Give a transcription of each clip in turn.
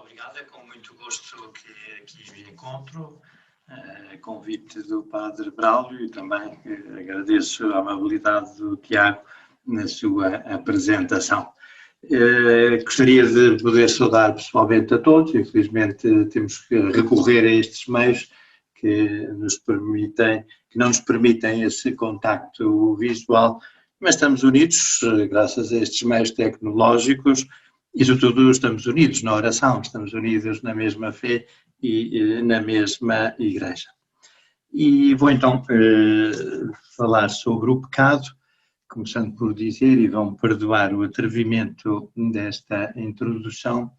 Obrigado, é com muito gosto que aqui me encontro, convite do Padre Braulio e também agradeço a amabilidade do Tiago na sua apresentação. Gostaria de poder saudar pessoalmente a todos, infelizmente temos que recorrer a estes meios que não nos permitem esse contacto visual, mas estamos unidos graças a estes meios tecnológicos e, sobretudo, estamos unidos na oração, estamos unidos na mesma fé e na mesma igreja. E vou então falar sobre o pecado, começando por dizer, e vão perdoar o atrevimento desta introdução,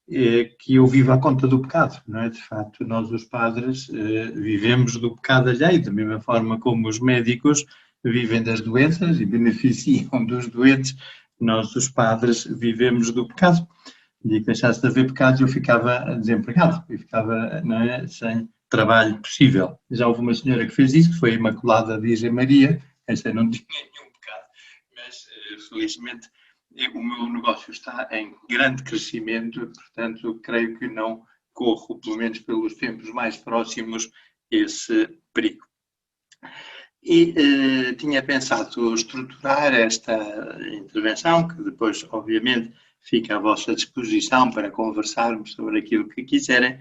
que eu vivo à conta do pecado, não é? De facto, nós os padres vivemos do pecado alheio, da mesma forma como os médicos vivem das doenças e beneficiam dos doentes, nós os padres vivemos do pecado. E que deixasse de haver pecados eu ficava desempregado, eu ficava, não é, sem trabalho possível. Já houve uma senhora que fez isso, que foi a Imaculada Virgem Maria, essa não tinha nenhum pecado, mas felizmente o meu negócio está em grande crescimento, portanto creio que não corro, pelo menos pelos tempos mais próximos, esse perigo. E tinha pensado estruturar esta intervenção, que depois, obviamente, fica à vossa disposição para conversarmos sobre aquilo que quiserem.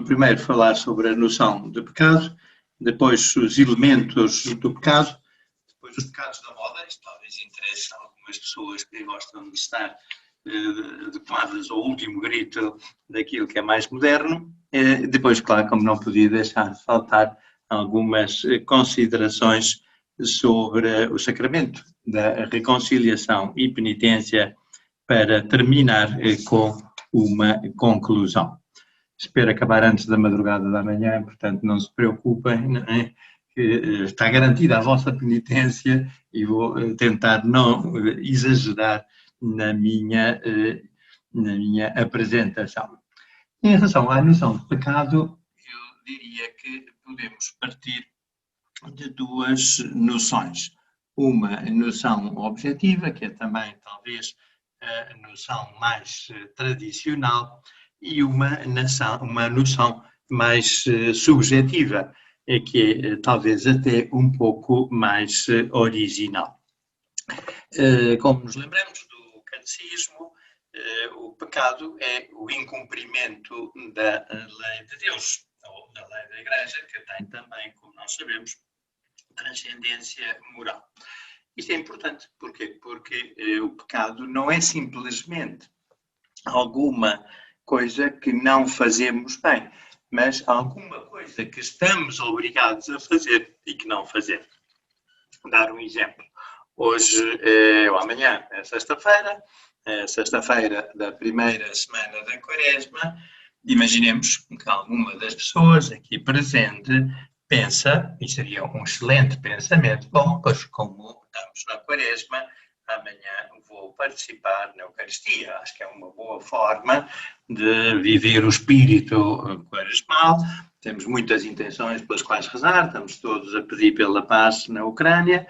Primeiro falar sobre a noção de pecado, depois os elementos do pecado, depois os pecados da moda, isto talvez interesse a algumas pessoas que gostam de estar adequadas ao último grito daquilo que é mais moderno. Depois, claro, como não podia deixar de faltar, algumas considerações sobre o sacramento da reconciliação e penitência para terminar com uma conclusão. Espero acabar antes da madrugada da manhã, portanto não se preocupem, não é? Que está garantida a vossa penitência e vou tentar não exagerar na minha apresentação. Em relação à noção de pecado, eu diria que podemos partir de duas noções. Uma noção objetiva, que é também talvez a noção mais tradicional, e uma noção mais subjetiva, que é talvez até um pouco mais original. Como nos lembramos do catecismo, o pecado é o incumprimento da lei de Deus, ou da lei da Igreja, que tem também, como nós sabemos, transcendência moral. Isto é importante, porquê? Porque o pecado não é simplesmente alguma coisa que não fazemos bem, mas alguma coisa que estamos obrigados a fazer e que não fazemos. Vou dar um exemplo. Hoje, ou amanhã, é sexta-feira da primeira semana da Quaresma. Imaginemos que alguma das pessoas aqui presente pensa, e seria um excelente pensamento, bom, pois como estamos na Quaresma, amanhã vou participar na Eucaristia. Acho que é uma boa forma de viver o espírito quaresmal. Temos muitas intenções pelas quais rezar, estamos todos a pedir pela paz na Ucrânia.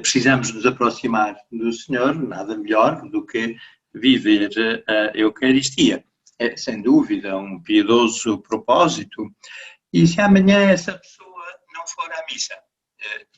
Precisamos nos aproximar do Senhor, nada melhor do que viver a Eucaristia. É, sem dúvida, um piedoso propósito. E se amanhã essa pessoa não for à missa,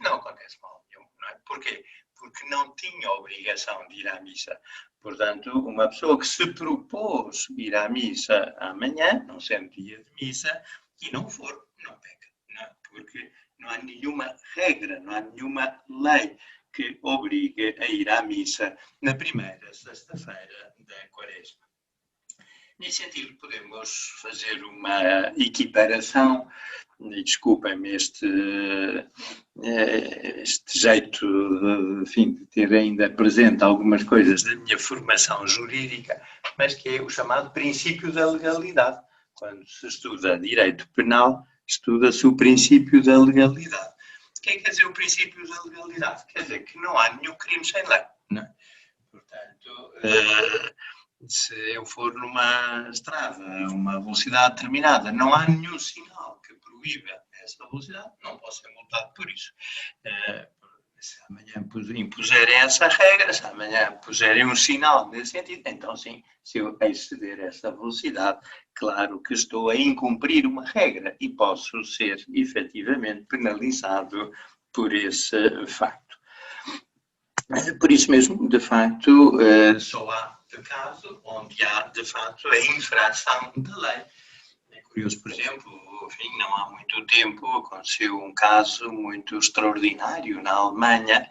não acontece mal nenhum, não é? Porquê? Porque não tinha obrigação de ir à missa. Portanto, uma pessoa que se propôs ir à missa amanhã, não sendo dia de missa, e não for, não peca, não é? Porque não há nenhuma regra, não há nenhuma lei que obrigue a ir à missa na primeira sexta-feira da Quaresma. Nesse sentido, podemos fazer uma equiparação, e desculpem-me este jeito de ter ainda presente algumas coisas da minha formação jurídica, mas que é o chamado princípio da legalidade. Quando se estuda direito penal, estuda-se o princípio da legalidade. O que é que quer dizer o princípio da legalidade? Quer dizer que não há nenhum crime sem lei, não é? Portanto, se eu for numa estrada a uma velocidade determinada, não há nenhum sinal que proíba essa velocidade, não posso ser multado por isso. Se amanhã impuserem essa regra, se amanhã puserem um sinal nesse sentido, então sim, se eu exceder essa velocidade, claro que estou a incumprir uma regra e posso ser efetivamente penalizado por esse facto. Por isso mesmo, de facto, só há caso onde há, de facto, a infração da lei. É curioso, por exemplo, enfim, não há muito tempo aconteceu um caso muito extraordinário na Alemanha,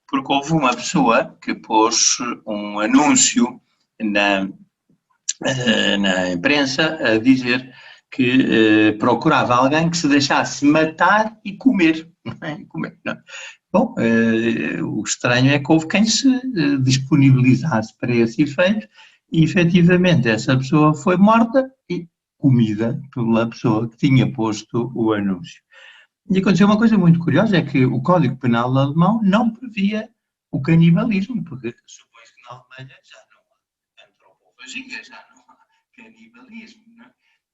porque houve uma pessoa que pôs um anúncio na imprensa a dizer que procurava alguém que se deixasse matar e comer. Não é? Comer, não. Bom, o estranho é que houve quem se disponibilizasse para esse efeito e, efetivamente, essa pessoa foi morta e comida pela pessoa que tinha posto o anúncio. E aconteceu uma coisa muito curiosa, é que o Código Penal alemão não previa o canibalismo, porque supõe-se que na Alemanha já não há antropofagia, já não há canibalismo, não é?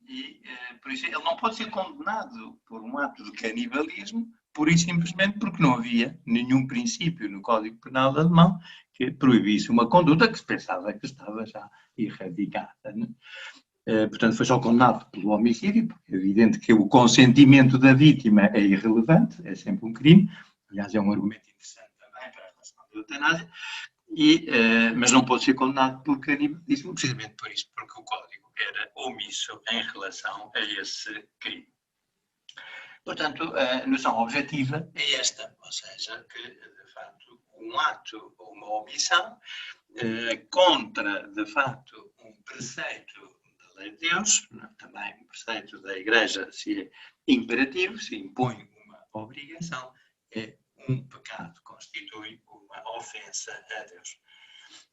E, por isso, ele não pode ser condenado por um ato de canibalismo, pura e simplesmente porque não havia nenhum princípio no Código Penal alemão que proibisse uma conduta que se pensava que estava já erradicada, não é? Portanto, foi só condenado pelo homicídio, porque é evidente que o consentimento da vítima é irrelevante, é sempre um crime. Aliás, é um argumento interessante também para a relação da eutanásia, mas não pode ser condenado por canibalismo, precisamente por isso, porque o Código era omisso em relação a esse crime. Portanto, a noção objetiva é esta, ou seja, que, de facto, um ato ou uma omissão contra, de facto, um preceito da lei de Deus, também um preceito da Igreja, se é imperativo, se impõe uma obrigação, é um pecado, constitui uma ofensa a Deus.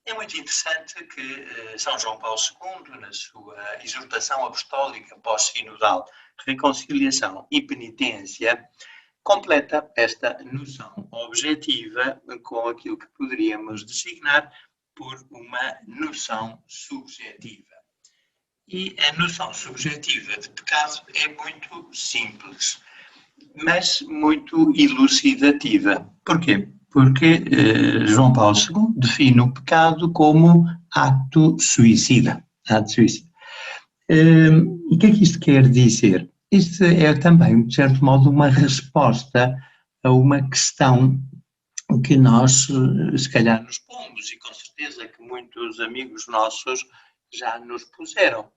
É muito interessante que São João Paulo II, na sua exortação apostólica pós-sinodal, reconciliação e penitência, completa esta noção objetiva com aquilo que poderíamos designar por uma noção subjetiva. E a noção subjetiva de pecado é muito simples, mas muito elucidativa. Porquê? Porque João Paulo II define o pecado como ato suicida. Ato suicida. E o que é que isto quer dizer? Isto é também, de certo modo, uma resposta a uma questão que nós, se calhar, nos pomos, e com certeza que muitos amigos nossos já nos puseram.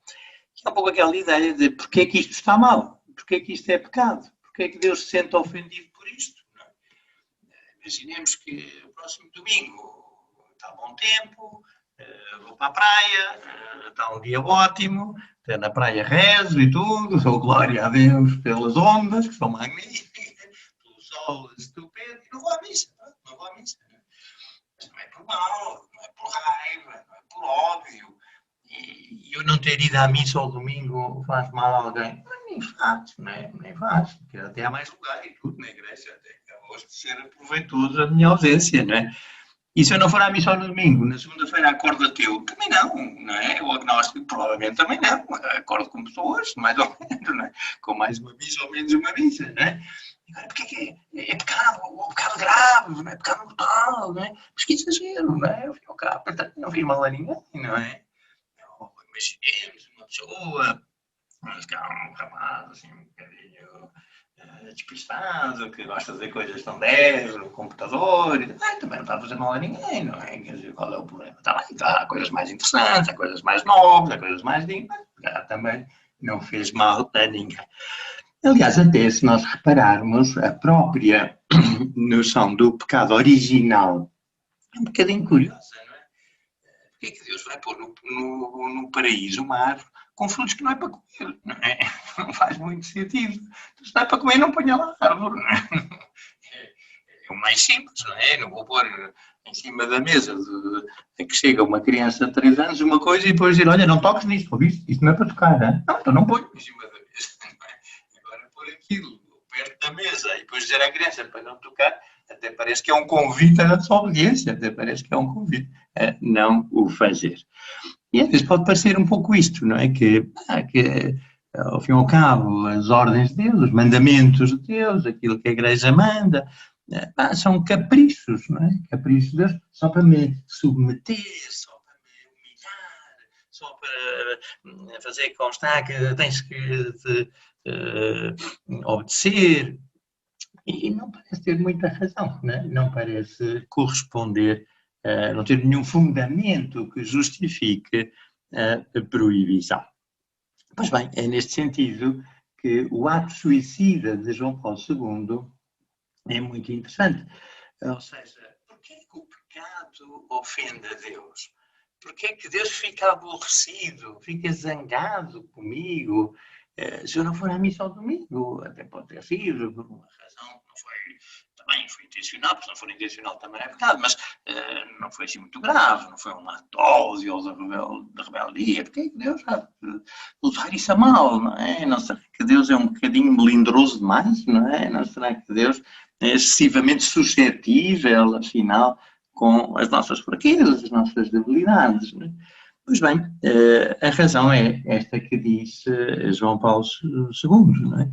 É um pouco aquela ideia de porque é que isto está mal, porque é que isto é pecado, porque é que Deus se sente ofendido por isto. Não é? Imaginemos que o próximo domingo está bom tempo, vou para a praia, está um dia ótimo, até na praia rezo e tudo, dou glória a Deus pelas ondas, que são magníficas, pelo sol estupendo, e não vou à missa. Não vou à missa. Mas não é por mal, não é por raiva, não é por óbvio. E eu não ter ido à missa ao domingo faz mal a alguém? Mas nem faz, não é? Nem faz, porque até há mais lugar e tudo na igreja, até acabou de ser proveitoso a minha ausência, não é? E se eu não for à missa no domingo, na segunda-feira acordo ateu? Também não é? O agnóstico provavelmente também não. Acordo com pessoas, mais ou menos, não é? Com mais uma missa ou menos uma missa, não é? Agora, porque é pecado, ou pecado grave, não é? Pecado mortal, não é? Mas que exagero, não é? Portanto, não fiz mal a ninguém, não é? Imaginemos uma pessoa, um rapaz assim um bocadinho despistado, que gosta de fazer coisas tão leves no computador, também não está a fazer mal a ninguém, não é? Quer dizer, qual é o problema? Está lá, há coisas mais interessantes, há coisas mais novas, há coisas mais dignas, também não fez mal a ninguém. Aliás, até se nós repararmos, a própria noção do pecado original é um bocadinho curiosa, não é? Porque é que Deus vai pôr no paraíso uma árvore com frutos que não é para comer, não é? Não faz muito sentido. Então, se não é para comer, não ponha lá a árvore, não é? É o mais simples, não é? Não vou pôr em cima da mesa de que chega uma criança de 3 anos uma coisa e depois dizer, olha, não toques nisto, ouviste? Isto não é para tocar, hein? Não, então não ponho em cima da mesa. Agora pôr aquilo perto da mesa e depois dizer à criança para não tocar, até parece que é um convite à desobediência, até parece que é um convite a não o fazer. E às vezes pode parecer um pouco isto, não é? Que ao fim e ao cabo, as ordens de Deus, os mandamentos de Deus, aquilo que a Igreja manda, são caprichos, não é? Caprichos de Deus, só para me submeter, só para me humilhar, só para fazer constar que tens que obedecer. E não parece ter muita razão, não é? Não parece corresponder, não ter nenhum fundamento que justifique a proibição. Pois bem, é neste sentido que o ato suicida de João Paulo II é muito interessante. Ou seja, porquê que o pecado ofende a Deus? Porquê que Deus fica aborrecido, fica zangado comigo? Se eu não for à missa ao domingo, até pode ter sido por uma razão que não foi, também foi intencional, porque se não for intencional também é pecado, mas não foi assim muito grave, não foi um ato ódio ou de rebeldia. Porquê que Deus vai usar isso a mal, não é? Não será que Deus é um bocadinho melindroso demais, não é? Não será que Deus é excessivamente suscetível, afinal, com as nossas fraquezas, as nossas debilidades, não é? Pois bem, a razão é esta que diz João Paulo II, não é?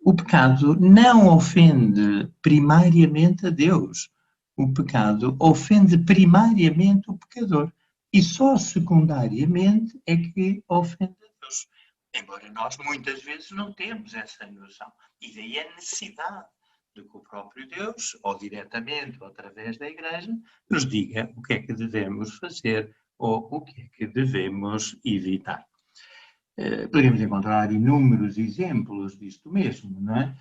O pecado não ofende primariamente a Deus. O pecado ofende primariamente o pecador. E só secundariamente é que ofende a Deus. Embora nós muitas vezes não temos essa noção. E daí a necessidade de que o próprio Deus, ou diretamente ou através da Igreja, nos diga o que é que devemos fazer ou o que é que devemos evitar. Poderíamos encontrar inúmeros exemplos disto mesmo, não é?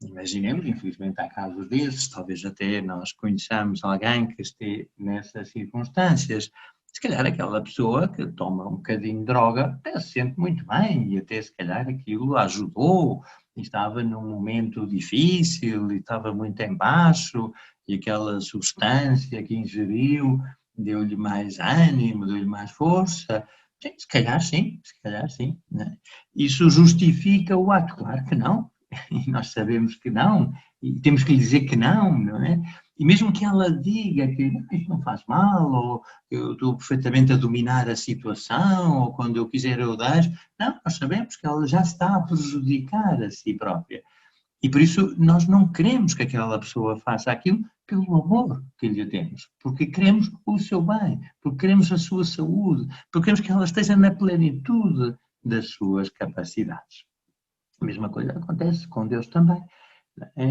Imaginemos, infelizmente há casos desses, talvez até nós conheçamos alguém que esteja nessas circunstâncias. Se calhar aquela pessoa que toma um bocadinho de droga até se sente muito bem e até se calhar aquilo ajudou, e estava num momento difícil e estava muito em baixo e aquela substância que ingeriu deu-lhe mais ânimo, deu-lhe mais força. Sim, se calhar sim. Né? Isso justifica o ato? Claro que não. E nós sabemos que não. E temos que lhe dizer que não é? E mesmo que ela diga que isto não faz mal, ou eu estou perfeitamente a dominar a situação, ou quando eu quiser eu deixo. Não, nós sabemos que ela já está a prejudicar a si própria. E por isso nós não queremos que aquela pessoa faça aquilo pelo amor que lhe temos, porque queremos o seu bem, porque queremos a sua saúde, porque queremos que ela esteja na plenitude das suas capacidades. A mesma coisa acontece com Deus também.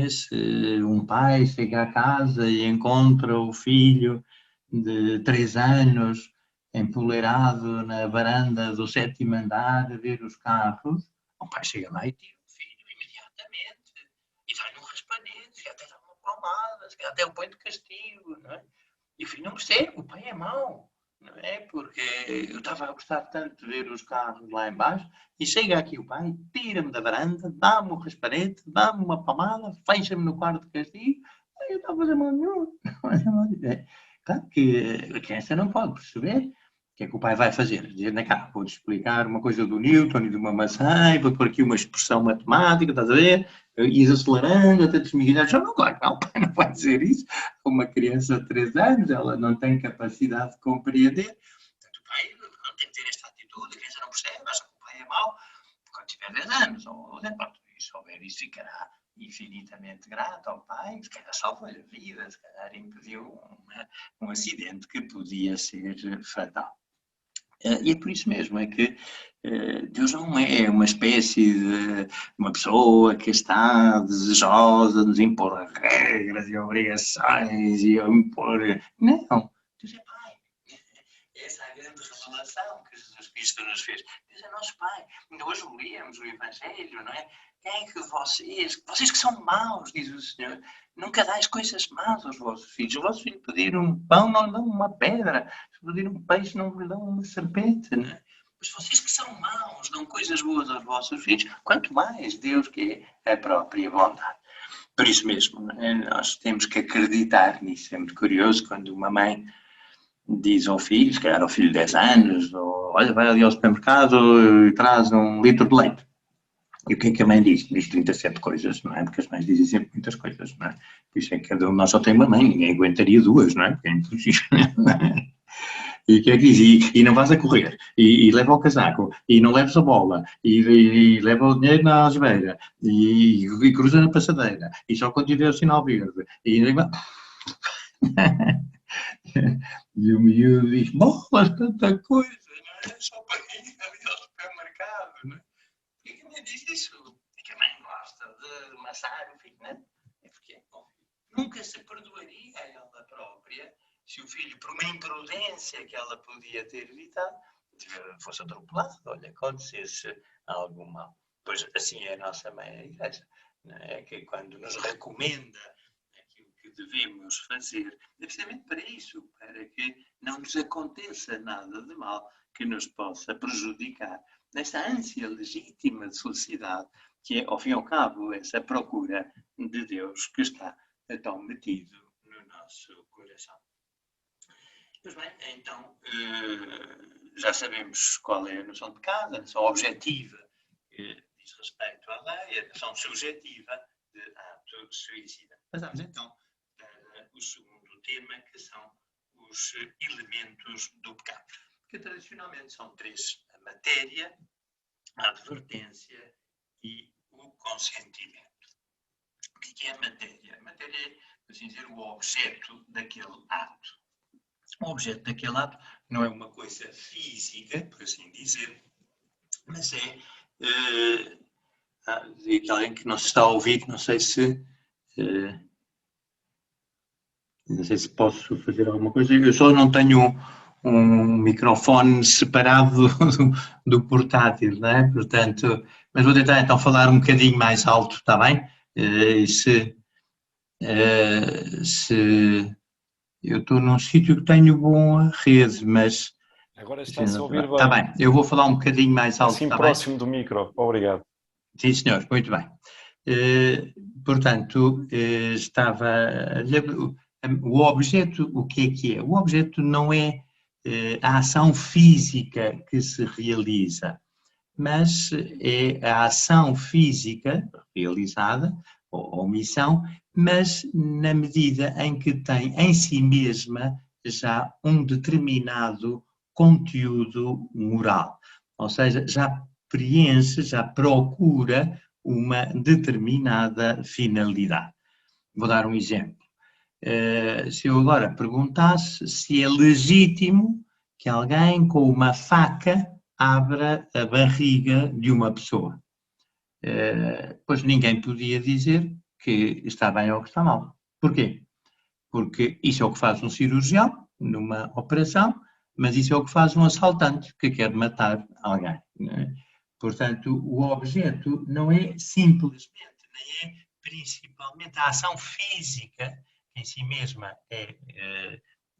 Se um pai chega à casa e encontra o filho de 3 anos empoleirado na varanda do 7º andar a ver os carros, o pai chega lá e tira o filho imediatamente e dá-lhe um raspanete, e até dá uma palmada, até o põe de castigo, não é? E o filho não percebe, o pai é mau, não é? Porque eu estava a gostar tanto de ver os carros lá embaixo e chega aqui o pai, tira-me da varanda, dá-me um raspanete, dá-me uma palmada, fecha-me no quarto de castigo, eu não estou a fazer mal nenhum. Claro que a criança não pode perceber o que é que o pai vai fazer. Dizer, cá, vou-te explicar uma coisa do Newton e de uma maçã, e vou pôr aqui uma expressão matemática, estás a ver? E acelerando até desmiguilhar. Não, claro, não, o pai não vai dizer isso. Uma criança de 3 anos, ela não tem capacidade de compreender. Portanto, o pai não tem que ter esta atitude, a criança não percebe, acha que o pai é mau. Quando tiver 10 anos, ou se souber isso, ficará infinitamente grato ao pai, se calhar salvou-lhe a vida, se calhar impediu um acidente que podia ser fatal. E é por isso mesmo, é que Deus não é uma espécie de uma pessoa que está desejosa de nos impor regras e obrigações e impor... Não, Deus é Pai. Essa é a grande revelação que Jesus Cristo nos fez. Deus é nosso Pai. Ainda hoje lemos o Evangelho, não é? Quem é que vocês que são maus, diz o Senhor, nunca dais coisas más aos vossos filhos. O vosso filho pedir um pão, não lhe dão uma pedra. Se pedir um peixe, não lhe dão uma serpente. Não é? Mas vocês que são maus, dão coisas boas aos vossos filhos, quanto mais Deus que é a própria bondade. Por isso mesmo, não é? Nós temos que acreditar nisso. É muito curioso quando uma mãe diz ao filho, se calhar ao filho de 10 anos, ou, olha, vai ali ao supermercado e traz 1 litro de leite. E o que é que a mãe diz? Diz 37 coisas, não é? Porque as mães dizem sempre muitas coisas, não é? Por isso é que cada um de nós só tem uma mãe, ninguém aguentaria 2, não é? Porque é impossível, não é? E o que é que diz? E não vais a correr, e leva o casaco, e não leves a bola, e leva o dinheiro na algebeira, e cruza na passadeira, e só quando tiver o sinal verde. E o miúdo diz, bolas, tanta coisa, não é? Só para ir ali ao supermercado, não é? Por que a mãe diz isso? É que a mãe gosta de amassar o filho, não é? É porque bom, nunca se perdoaria a ela própria se o filho, por uma imprudência que ela podia ter evitado, fosse atropelado, olha, acontecesse algo mal. Pois assim é a nossa mãe, a Igreja, não é? Que quando nos recomenda aquilo que devemos fazer, é precisamente para isso, para que não nos aconteça nada de mal que nos possa prejudicar nesta ânsia legítima de felicidade, que é, ao fim e ao cabo, essa procura de Deus que está tão metido no nosso coração. Pois bem, então já sabemos qual é a noção de pecado, a noção objetiva que diz respeito à lei, a noção subjetiva de ato suicida. Passamos então para o segundo tema, que são os elementos do pecado, que tradicionalmente são três: a matéria, a advertência e o consentimento. O que é a matéria? A matéria é, por assim dizer, o objeto daquele ato. O objeto daquele ato não é uma coisa física, por assim dizer, mas é de alguém que não se está a ouvir, não sei se posso fazer alguma coisa. Eu só não tenho um microfone separado do portátil, não é? Portanto, mas vou tentar então falar um bocadinho mais alto, está bem? Se eu estou num sítio que tenho boa rede, mas... Agora está-se a ouvir bem. Está bem, eu vou falar um bocadinho mais alto, assim está próximo bem? do micro, obrigado. Sim, senhor, muito bem. Portanto, estava a dizer, o objeto, o que é? O objeto não é a ação física que se realiza, mas é a ação física realizada, ou omissão, mas na medida em que tem em si mesma já um determinado conteúdo moral, ou seja, já preenche, já procura uma determinada finalidade. Vou dar um exemplo. Se eu agora perguntasse se é legítimo que alguém com uma faca abra a barriga de uma pessoa, pois ninguém podia dizer que está bem ou que está mal. Porquê? Porque isso é o que faz um cirurgião numa operação, mas isso é o que faz um assaltante que quer matar alguém. Não é? Portanto, o objeto não é simplesmente, nem é principalmente a ação física, que em si mesma é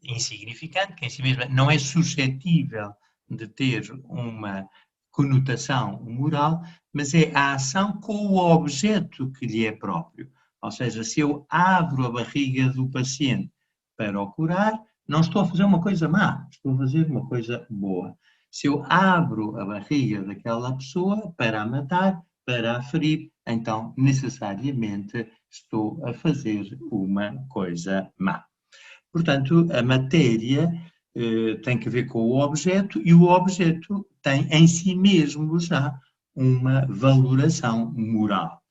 insignificante, que em si mesma não é suscetível de ter uma conotação moral, mas é a ação com o objeto que lhe é próprio. Ou seja, se eu abro a barriga do paciente para o curar, não estou a fazer uma coisa má, estou a fazer uma coisa boa. Se eu abro a barriga daquela pessoa para a matar, para a ferir, então necessariamente estou a fazer uma coisa má. Portanto, a matéria tem que ver com o objeto e o objeto tem em si mesmo já uma valoração moral.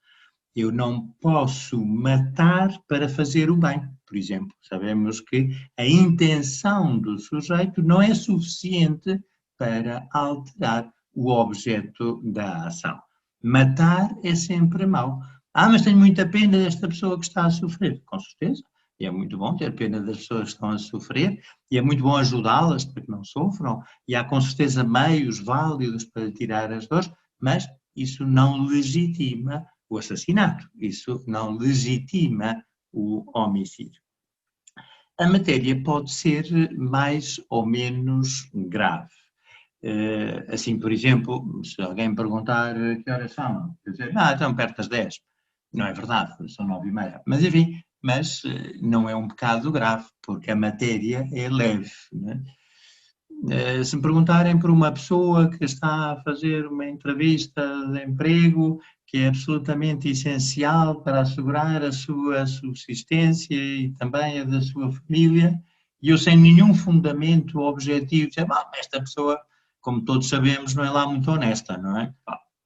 Eu não posso matar para fazer o bem. Por exemplo, sabemos que a intenção do sujeito não é suficiente para alterar o objeto da ação. Matar é sempre mau. Mas tenho muita pena desta pessoa que está a sofrer. Com certeza. E é muito bom ter pena das pessoas que estão a sofrer e é muito bom ajudá-las para que não sofram. E há com certeza meios válidos para tirar as dores, mas isso não legitima o assassinato, isso não legitima o homicídio. A matéria pode ser mais ou menos grave. Assim, por exemplo, se alguém me perguntar que horas são, eu dizer, estão perto das 10. Não é verdade, são 9h30. Mas, enfim, não é um pecado grave, porque a matéria é leve. Né? Se me perguntarem por uma pessoa que está a fazer uma entrevista de emprego que é absolutamente essencial para assegurar a sua subsistência e também a da sua família, e eu sem nenhum fundamento objetivo, dizer, esta pessoa, como todos sabemos, não é lá muito honesta, não é?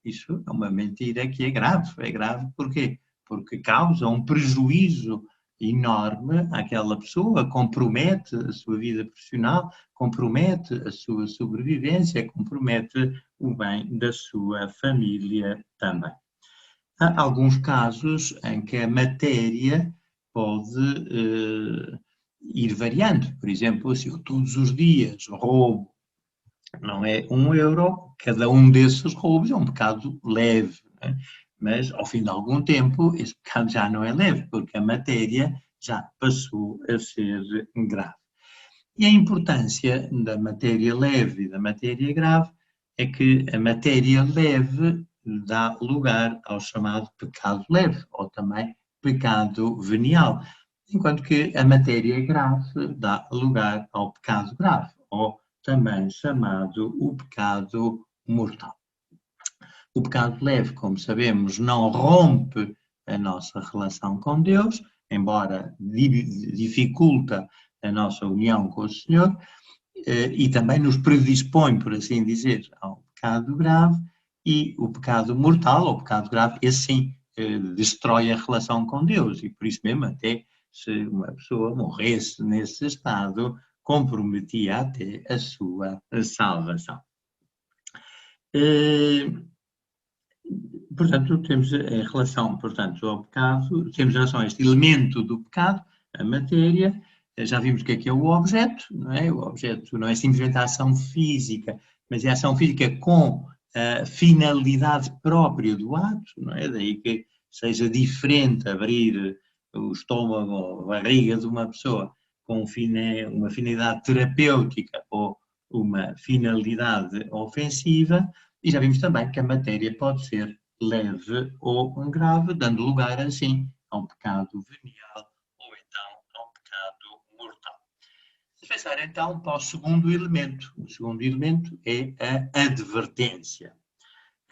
Isso é uma mentira que é grave. É grave porquê? Porque causa um prejuízo enorme àquela pessoa, compromete a sua vida profissional, compromete a sua sobrevivência, compromete o bem da sua família também. Há alguns casos em que a matéria pode ir variando. Por exemplo, se eu todos os dias roubo, não é €1, cada um desses roubos é um pecado leve, né? Mas ao fim de algum tempo esse pecado já não é leve, porque a matéria já passou a ser grave. E a importância da matéria leve e da matéria grave é que a matéria leve dá lugar ao chamado pecado leve, ou também pecado venial, enquanto que a matéria grave dá lugar ao pecado grave, ou também chamado o pecado mortal. O pecado leve, como sabemos, não rompe a nossa relação com Deus, embora dificulta a nossa união com o Senhor, e também nos predispõe, por assim dizer, ao pecado grave, e o pecado mortal, ou pecado grave, esse sim destrói a relação com Deus, e por isso mesmo até se uma pessoa morresse nesse estado, comprometia até a sua salvação. Portanto, temos em relação, portanto, ao pecado, temos em relação a este elemento do pecado, a matéria, já vimos o que é o objeto, não é? O objeto não é simplesmente a ação física, mas é a ação física com a finalidade própria do ato, não é? Daí que seja diferente abrir o estômago ou a barriga de uma pessoa com uma finalidade terapêutica ou uma finalidade ofensiva, e já vimos também que a matéria pode ser leve ou grave, dando lugar assim a um pecado venial ou então a um pecado mortal. Vamos pensar então para o segundo elemento. O segundo elemento é a advertência.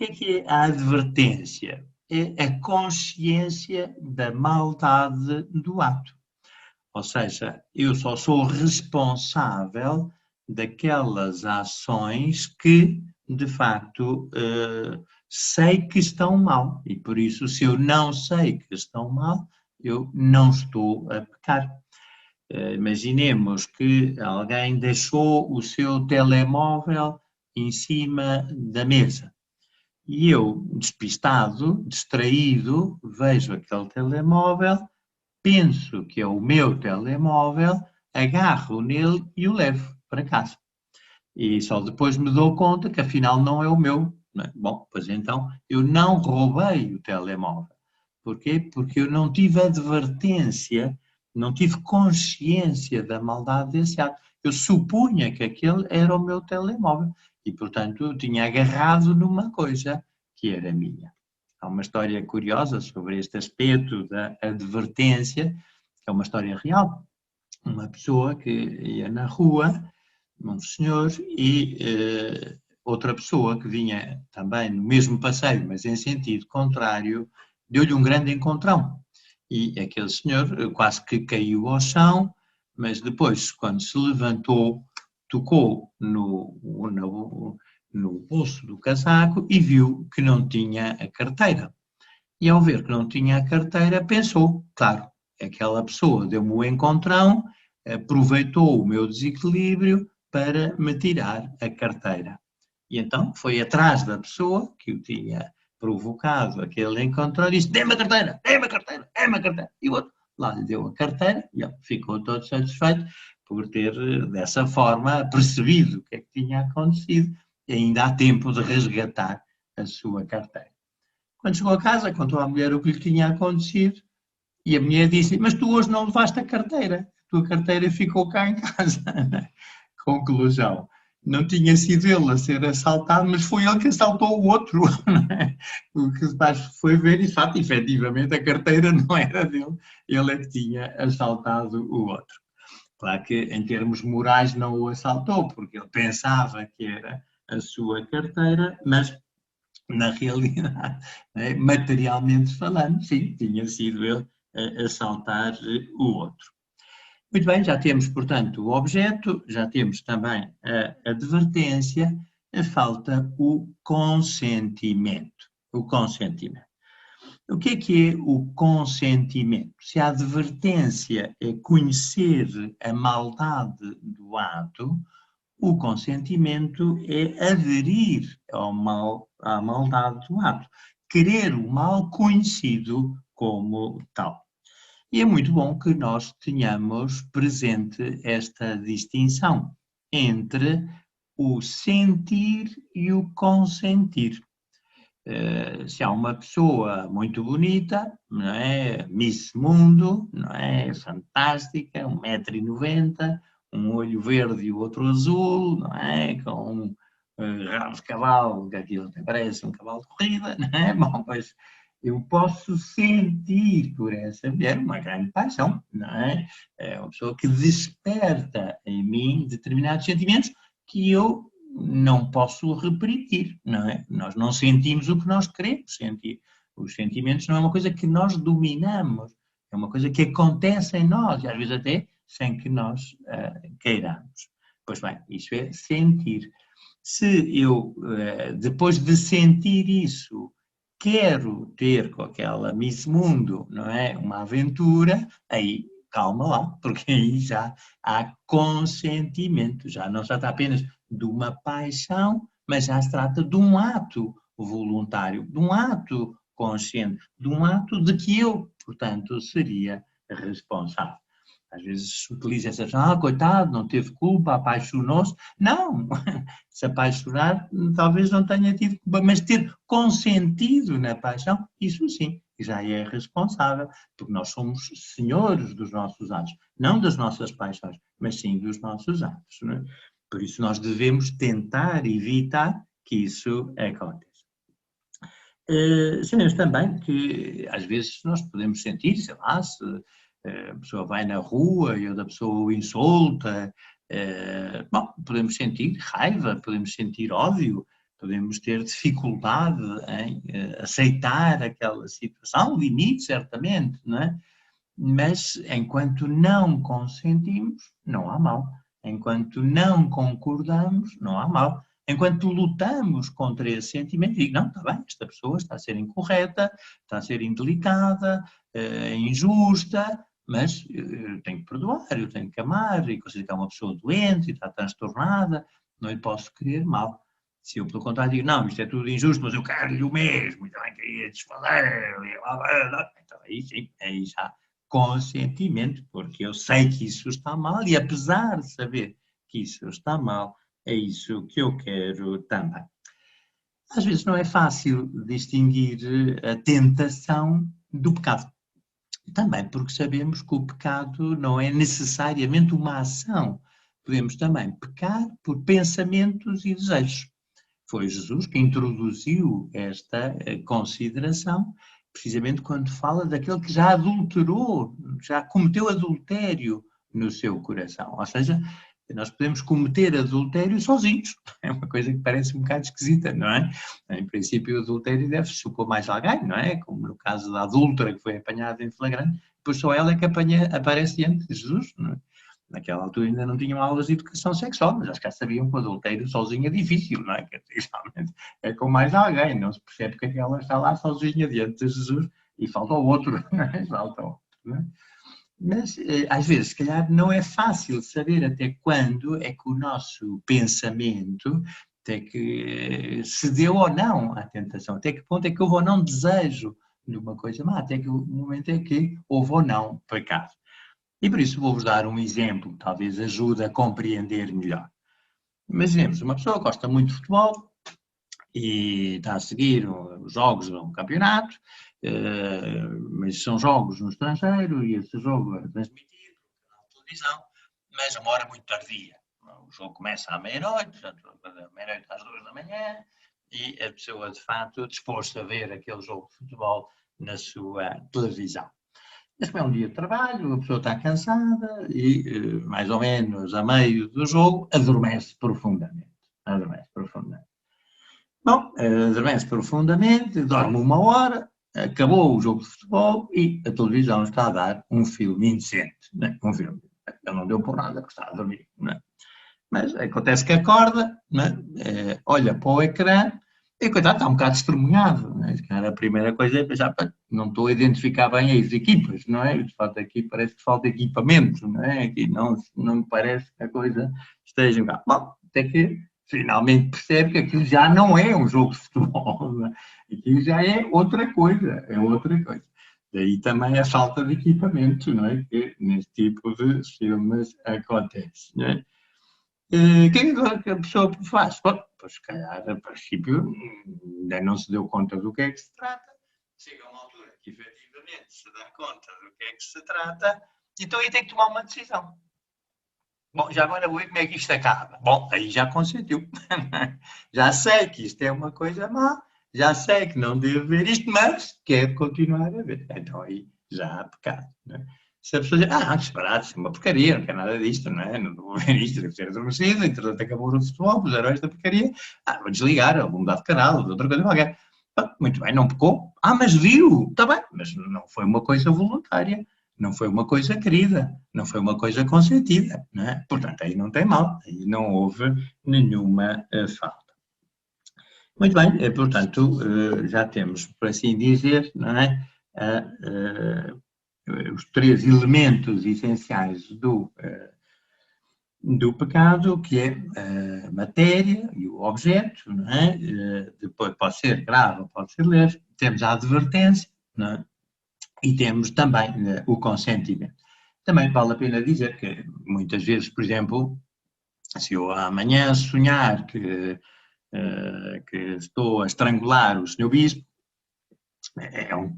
O que é a advertência? É a consciência da maldade do ato. Ou seja, eu só sou responsável daquelas ações que, de facto, sei que estão mal. E por isso, se eu não sei que estão mal, eu não estou a pecar. Imaginemos que alguém deixou o seu telemóvel em cima da mesa. E eu, despistado, distraído, vejo aquele telemóvel, penso que é o meu telemóvel, agarro nele e o levo para casa. E só depois me dou conta que afinal não é o meu. Não é? Bom, pois então eu não roubei o telemóvel. Porquê? Porque eu não tive advertência, não tive consciência da maldade desse ato. Eu supunha que aquele era o meu telemóvel e, portanto, eu tinha agarrado numa coisa que era minha. Há uma história curiosa sobre este aspecto da advertência, que é uma história real. Uma pessoa que ia na rua, um senhor, e outra pessoa que vinha também no mesmo passeio, mas em sentido contrário, deu-lhe um grande encontrão. E aquele senhor quase que caiu ao chão, mas depois, quando se levantou, tocou no bolso do casaco e viu que não tinha a carteira. E ao ver que não tinha a carteira, pensou, claro, aquela pessoa deu-me o encontrão, aproveitou o meu desequilíbrio para me tirar a carteira. E então foi atrás da pessoa que o tinha provocado aquele encontrão e disse, dê-me a carteira, dê-me a carteira, dê-me a carteira. E o outro lá lhe deu a carteira e ele ficou todo satisfeito por ter, dessa forma, percebido o que é que tinha acontecido e ainda há tempo de resgatar a sua carteira. Quando chegou a casa, contou à mulher o que lhe tinha acontecido e a mulher disse, mas tu hoje não levaste a carteira, a tua carteira ficou cá em casa. Conclusão, não tinha sido ele a ser assaltado, mas foi ele que assaltou o outro. O que foi ver, e fato, efetivamente, a carteira não era dele, ele é que tinha assaltado o outro. Claro que em termos morais não o assaltou, porque ele pensava que era a sua carteira, mas na realidade, materialmente falando, sim, tinha sido ele a assaltar o outro. Muito bem, já temos, portanto, o objeto, já temos também a advertência, falta o consentimento. O consentimento. O que é o consentimento? Se a advertência é conhecer a maldade do ato, o consentimento é aderir à maldade do ato, querer o mal conhecido como tal. E é muito bom que nós tenhamos presente esta distinção entre o sentir e o consentir. Se há uma pessoa muito bonita, não é? Miss Mundo, não é? Fantástica, 1,90 m, um olho verde e o outro azul, não é? Com um rabo de cavalo, que aquilo até parece um cavalo de corrida, não é? Bom, mas eu posso sentir por essa mulher uma grande paixão, não é? É uma pessoa que desperta em mim determinados sentimentos que eu não posso repetir, não é? Nós não sentimos o que nós queremos sentir. Os sentimentos não é uma coisa que nós dominamos, é uma coisa que acontece em nós, e às vezes até sem que nós queiramos. Pois bem, isso é sentir. Se eu, depois de sentir isso, quero ter com aquela Miss Mundo, não é? Uma aventura, aí calma lá, porque aí já há consentimento, já não se trata apenas de uma paixão, mas já se trata de um ato voluntário, de um ato consciente, de um ato de que eu, portanto, seria responsável. Às vezes se utiliza essa expressão, coitado, não teve culpa, apaixonou-se. Não, se apaixonar talvez não tenha tido culpa, mas ter consentido na paixão, isso sim, já é responsável, porque nós somos senhores dos nossos atos, não das nossas paixões, mas sim dos nossos atos. Não é? Por isso nós devemos tentar evitar que isso aconteça. Sabemos também que às vezes nós podemos sentir, sei lá, se a pessoa vai na rua e outra pessoa o insulta, bom, podemos sentir raiva, podemos sentir ódio, podemos ter dificuldade em aceitar aquela situação, limite certamente, não é? Mas enquanto não consentimos, não há mal. Enquanto não concordamos, não há mal. Enquanto lutamos contra esse sentimento, digo, não, está bem, esta pessoa está a ser incorreta, está a ser indelicada, injusta, mas eu tenho que perdoar, eu tenho que amar, e considero que é uma pessoa doente, e está transtornada, não lhe posso querer mal. Se eu, pelo contrário, digo, não, isto é tudo injusto, mas eu quero-lhe o mesmo, e também queria desfazer, então aí sim, aí já consentimento, porque eu sei que isso está mal, e apesar de saber que isso está mal, é isso que eu quero também. Às vezes não é fácil distinguir a tentação do pecado. Também porque sabemos que o pecado não é necessariamente uma ação. Podemos também pecar por pensamentos e desejos. Foi Jesus que introduziu esta consideração, precisamente quando fala daquele que já adulterou, já cometeu adultério no seu coração. Ou seja, nós podemos cometer adultério sozinhos. É uma coisa que parece um bocado esquisita, não é? Em princípio, o adultério deve supor mais alguém, não é? Como no caso da adúltera que foi apanhada em flagrante, depois só ela é que aparece diante de Jesus, não é? Naquela altura ainda não tinham aulas de educação sexual, mas acho que já sabiam que o adultério sozinho é difícil, não é? Quer dizer, realmente é com mais alguém, não se percebe que ela está lá sozinha diante de Jesus e falta o outro, não é? Falta o outro, não é? Mas, às vezes, se calhar, não é fácil saber até quando é que o nosso pensamento, até que cedeu ou não à tentação, até que ponto é que houve ou não desejo de uma coisa má, até que o momento é que houve ou não pecado. E por isso vou-vos dar um exemplo que talvez ajude a compreender melhor. Imaginemos, uma pessoa gosta muito de futebol e está a seguir os jogos de um campeonato, mas são jogos no estrangeiro e esse jogo é transmitido na televisão, mas a uma hora muito tardia. O jogo começa à meia-noite, portanto, da meia-noite às 2 da manhã, e a pessoa, de facto, disposta a ver aquele jogo de futebol na sua televisão. Mas como é um dia de trabalho, a pessoa está cansada e, mais ou menos a meio do jogo, adormece profundamente. Adormece profundamente. Bom, adormece profundamente, dorme 1 hora, acabou o jogo de futebol e a televisão está a dar um filme indecente. Né? Um filme. Ele não deu por nada, porque estava a dormir, não é? Mas acontece que acorda, não é? Olha para o ecrã e, coitado, está um bocado estremunhado, não é? A primeira coisa é pensar, não estou a identificar bem as equipas, não é? De facto, aqui parece que falta equipamento, não é? Aqui não me parece que a coisa esteja... Bom, até que finalmente percebe que aquilo já não é um jogo de futebol, não é? Aquilo já é outra coisa, Daí também a falta de equipamento, não é? Que neste tipo de filmes acontece, não é? O que é que a pessoa faz? Bom, pois, se calhar, a princípio, ainda não se deu conta do que é que se trata. Chega a uma altura que, efetivamente, se dá conta do que é que se trata, então aí tem que tomar uma decisão. Bom, já agora vou ver como é que isto acaba. Bom, aí já consentiu. Já sei que isto é uma coisa má, já sei que não devo ver isto, mas quero continuar a ver. Então aí já há pecado, não é? Se a pessoa diz, disparado, isso é uma porcaria, não quero nada disto, não é? Não vou ver isto, deve ser adormecido, entretanto acabou o futebol, puseram esta porcaria, vou desligar, vou mudar de canal, de outra coisa qualquer. Muito bem, não pecou. Mas viu, está bem, mas não foi uma coisa voluntária, não foi uma coisa querida, não foi uma coisa consentida, não é? Portanto, aí não tem mal, aí não houve nenhuma falta. Muito bem, portanto, já temos, por assim dizer, não é? Os três elementos essenciais do pecado, que é a matéria e o objeto, não é? Depois pode ser grave ou pode ser leve. Temos a advertência, não é? E temos também o consentimento. Também vale a pena dizer que muitas vezes, por exemplo, se eu amanhã sonhar que estou a estrangular o Sr. Bispo, é um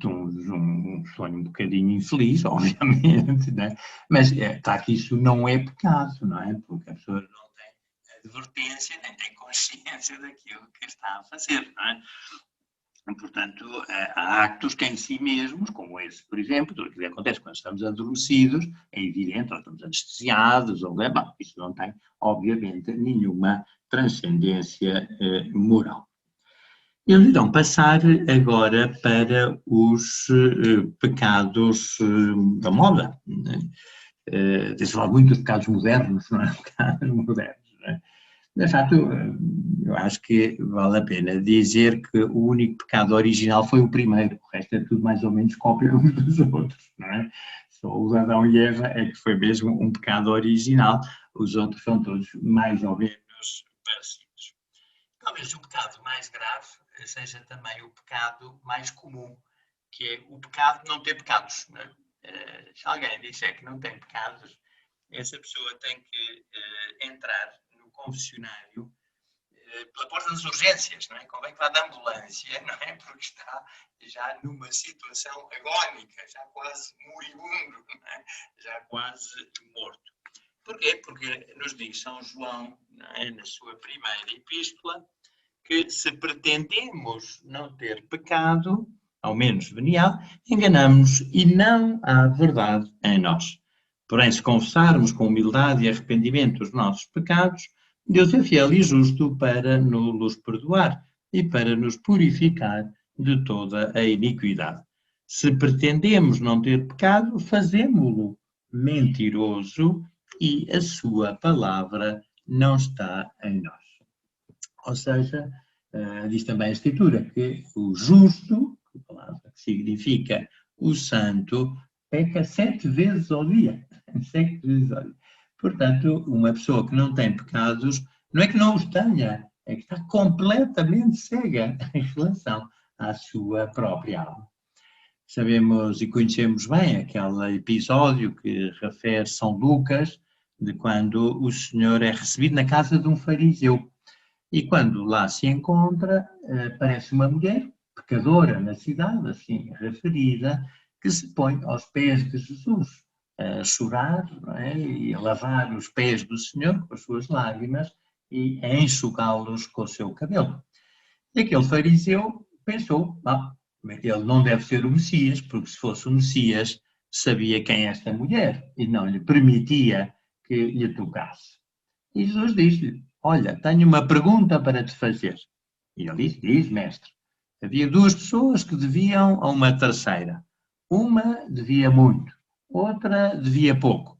sonho um bocadinho infeliz, obviamente, né? Mas claro que isso não é pecado, não é? Porque a pessoa não tem advertência, nem tem consciência daquilo que está a fazer, não é? Portanto, há actos que em si mesmos, como esse, por exemplo, tudo aquilo que acontece quando estamos adormecidos, é evidente, ou estamos anestesiados, ou isso não tem, obviamente, nenhuma transcendência moral. Eles irão passar agora para os pecados da moda. Tem-se falado muito dos pecados modernos, não é? Pecados modernos, não é? De facto, eu acho que vale a pena dizer que o único pecado original foi o primeiro, o resto é tudo mais ou menos cópia uns dos outros, não é? Só o Adão e Eva é que foi mesmo um pecado original, os outros são todos mais ou menos parecidos. Talvez o pecado mais grave seja também o pecado mais comum, que é o pecado de não ter pecados, não é? Se alguém disser que não tem pecados, essa pessoa tem que entrar no confessionário pela porta das urgências, não é? Convém que vá da ambulância, não é? Porque está já numa situação agónica, já quase moribundo, não é? Já quase morto. Porquê? Porque nos diz São João, não é? Na sua primeira epístola, que se pretendemos não ter pecado, ao menos venial, enganamos-nos e não há verdade em nós. Porém, se confessarmos com humildade e arrependimento os nossos pecados, Deus é fiel e justo para nos perdoar e para nos purificar de toda a iniquidade. Se pretendemos não ter pecado, fazemo-lo mentiroso e a sua palavra não está em nós. Ou seja, diz também a Escritura que o justo, a palavra que significa o santo, peca 7 vezes ao dia. 7 vezes ao dia. Portanto, uma pessoa que não tem pecados, não é que não os tenha, é que está completamente cega em relação à sua própria alma. Sabemos e conhecemos bem aquele episódio que refere São Lucas, de quando o Senhor é recebido na casa de um fariseu. E quando lá se encontra, aparece uma mulher, pecadora na cidade, assim referida, que se põe aos pés de Jesus, a chorar, não é? E a lavar os pés do Senhor com as suas lágrimas e a enxugá-los com o seu cabelo. E aquele fariseu pensou, ele não deve ser o Messias, porque se fosse o Messias, sabia quem é esta mulher e não lhe permitia que lhe tocasse. E Jesus diz-lhe, olha, tenho uma pergunta para te fazer. E ele diz, mestre, havia 2 pessoas que deviam a uma terceira. Uma devia muito, outra devia pouco.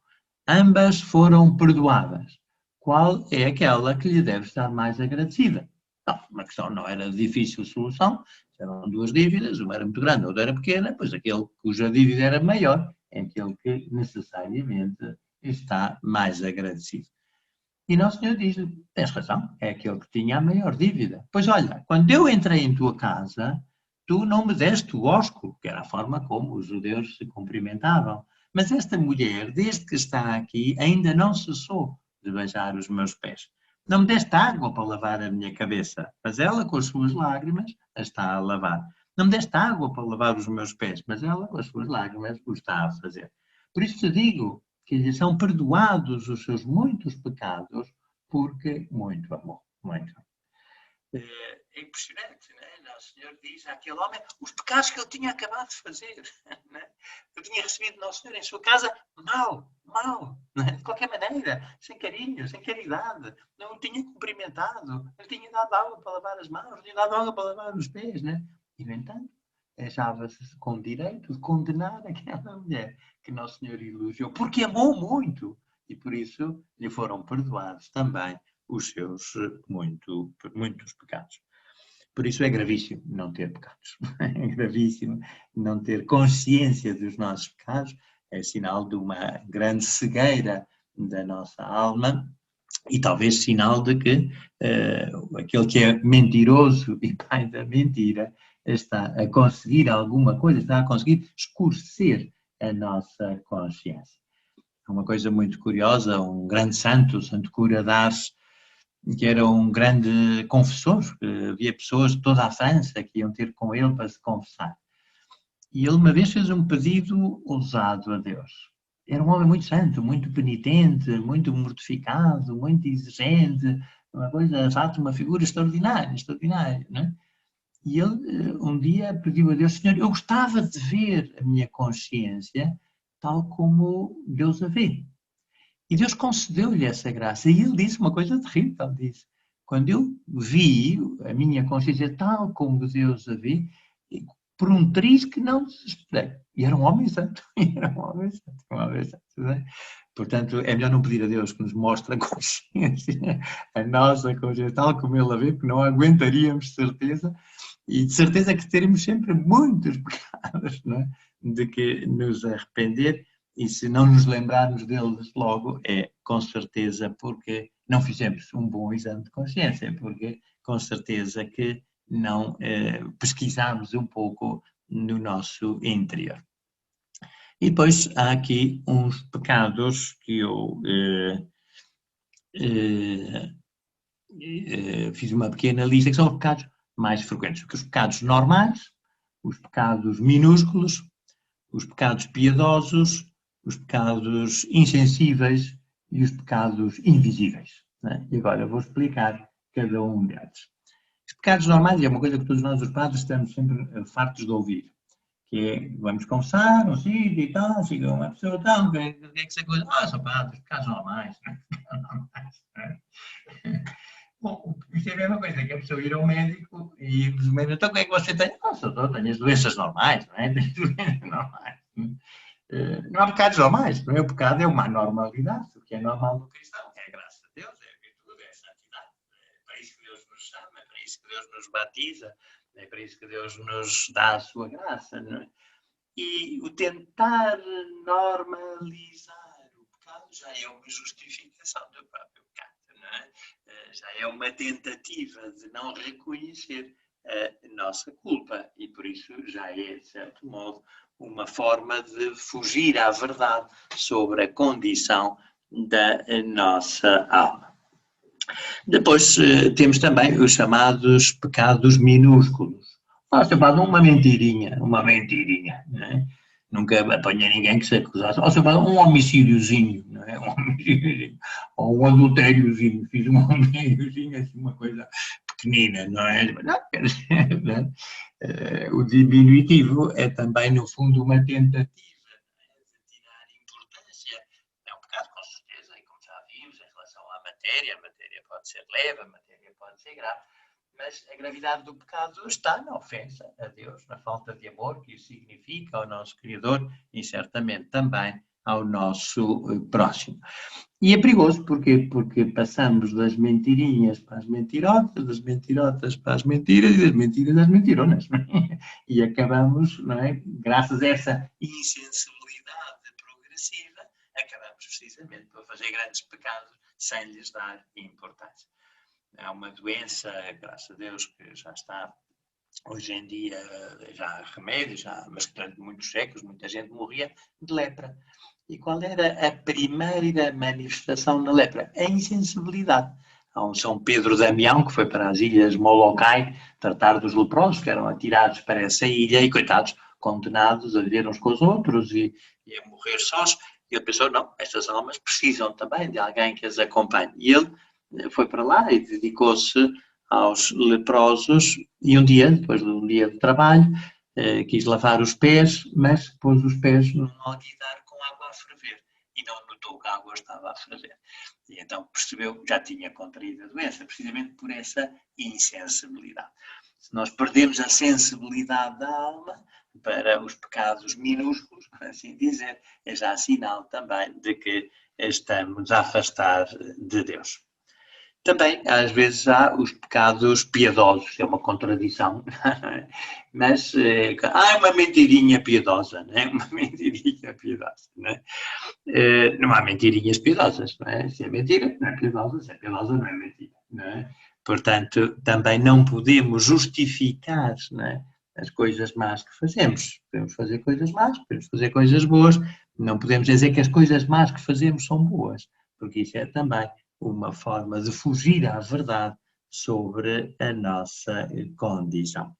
ambas foram perdoadas. Qual é aquela que lhe deve estar mais agradecida? Não, uma questão não era de difícil solução, eram duas dívidas, uma era muito grande, outra era pequena, pois aquele cuja dívida era maior é aquele que necessariamente está mais agradecido. E Nosso Senhor diz-lhe, tens razão, é aquele que tinha a maior dívida. Pois olha, quando eu entrei em tua casa, tu não me deste o ósculo, que era a forma como os judeus se cumprimentavam. Mas esta mulher, desde que está aqui, ainda não cessou de beijar os meus pés. Não me deste água para lavar a minha cabeça, mas ela, com as suas lágrimas, a está a lavar. Não me deste água para lavar os meus pés, mas ela, com as suas lágrimas, o está a fazer. Por isso te digo que lhe são perdoados os seus muitos pecados, porque muito amor, muito. É impressionante, não é? O Senhor diz àquele homem os pecados que ele tinha acabado de fazer. Não é? Eu tinha recebido Nosso Senhor em sua casa mal, não é? De qualquer maneira, sem carinho, sem caridade. Não o tinha cumprimentado, não tinha dado água para lavar as mãos, não tinha dado água para lavar os pés. Não é? E, no entanto, achava-se com direito de condenar aquela mulher que Nosso Senhor elogiou, porque amou muito. E por isso lhe foram perdoados também os seus muitos pecados. Por isso é gravíssimo não ter pecados. É gravíssimo não ter consciência dos nossos pecados. É sinal de uma grande cegueira da nossa alma e talvez sinal de que aquele que é mentiroso e pai da mentira está a conseguir alguma coisa, está a conseguir escurecer a nossa consciência. Uma coisa muito curiosa, um grande santo, Santo Cura d'Ars, que era um grande confessor, havia pessoas de toda a França que iam ter com ele para se confessar. E ele uma vez fez um pedido ousado a Deus. Era um homem muito santo, muito penitente, muito mortificado, muito exigente, uma coisa, de facto, uma figura extraordinária, não é? E ele um dia pediu a Deus, Senhor, eu gostava de ver a minha consciência tal como Deus a vê. E Deus concedeu-lhe essa graça. E ele disse uma coisa terrível, ele disse, quando eu vi a minha consciência tal como Deus a vê, por um triz que não desesperei. E era um homem santo. Portanto, é melhor não pedir a Deus que nos mostre a consciência, a nossa consciência, tal como Ele a vê, porque não aguentaríamos, de certeza, e de certeza que teremos sempre muitos pecados, não é? De que nos arrepender, e se não nos lembrarmos deles logo, é com certeza porque não fizemos um bom exame de consciência, porque com certeza que não pesquisámos um pouco no nosso interior. E depois há aqui uns pecados que eu fiz uma pequena lista, que são os pecados mais frequentes. Os pecados normais, os pecados minúsculos, os pecados piedosos, os pecados insensíveis e os pecados invisíveis. Né? E agora vou explicar cada um deles. Os pecados normais é uma coisa que todos nós, os padres, estamos sempre fartos de ouvir. Que é, vamos confessar, um sítio e tal, chega uma pessoa tal, o que é que você coisa? São padres, pecados normais. Bom, isso é a mesma coisa que a pessoa ir ao médico e o médico, então o que é que você tem? Doutor, tenho as doenças normais, não é? Tenho as doenças normais. Não há pecados normais, não é? O pecado é uma normalidade, o que é normal no cristão, é a graça de Deus, é a virtude, é a santidade. É para isso que Deus nos chama, é para isso que Deus nos batiza, é para isso que Deus nos dá a sua graça, não é? E o tentar normalizar o pecado já é uma justificação do próprio pecado, não é? Já é uma tentativa de não reconhecer a nossa culpa e por isso já é, de certo modo, uma forma de fugir à verdade sobre a condição da nossa alma. Depois temos também os chamados pecados minúsculos. Chamado uma mentirinha, não é? Nunca apanhei ninguém que se acusasse. Chamado um homicídiozinho, não é? Um homicídiozinho. Ou um adultériozinho. Fiz um adultériozinho, assim, uma coisa pequenina, não é? Não, o diminutivo é também, no fundo, uma tentativa de tirar importância. É um pecado, com certeza, e como já vimos, em relação à matéria, a matéria pode ser leve, a matéria pode ser grave, mas a gravidade do pecado está na ofensa a Deus, na falta de amor que isso significa ao nosso Criador e certamente também ao nosso próximo. E é perigoso, porquê? Porque passamos das mentirinhas para as mentirotas, das mentirotas para as mentiras e das mentiras às mentironas. E acabamos, não é? Graças a essa insensibilidade progressiva, acabamos precisamente por fazer grandes pecados sem lhes dar importância. Há uma doença, graças a Deus, que já está hoje em dia, já há remédios, mas durante muitos séculos muita gente morria de lepra. E qual era a primeira manifestação da lepra? A insensibilidade. Há um São Pedro Damião que foi para as ilhas Molokai tratar dos leprosos que eram atirados para essa ilha e, coitados, condenados a viver uns com os outros e a morrer sós. E ele pensou, não, estas almas precisam também de alguém que as acompanhe. E ele foi para lá e dedicou-se aos leprosos e um dia, depois de um dia de trabalho, quis lavar os pés, mas pôs os pés num alguidar com água a ferver e não notou que a água estava a ferver. E então percebeu que já tinha contraído a doença, precisamente por essa insensibilidade. Se nós perdemos a sensibilidade da alma para os pecados minúsculos, por assim dizer, é já sinal também de que estamos a afastar de Deus. Também, às vezes, há os pecados piedosos, é uma contradição, mas é uma mentirinha piedosa, não é? Uma mentirinha piedosa, não é? Não há mentirinhas piedosas, não é? Se é mentira, não é piedosa, se é piedosa, não é mentira, não é? Portanto, também não podemos justificar, não é, as coisas más que fazemos. Podemos fazer coisas más, podemos fazer coisas boas, não podemos dizer que as coisas más que fazemos são boas, porque isso é também uma forma de fugir à verdade sobre a nossa condição.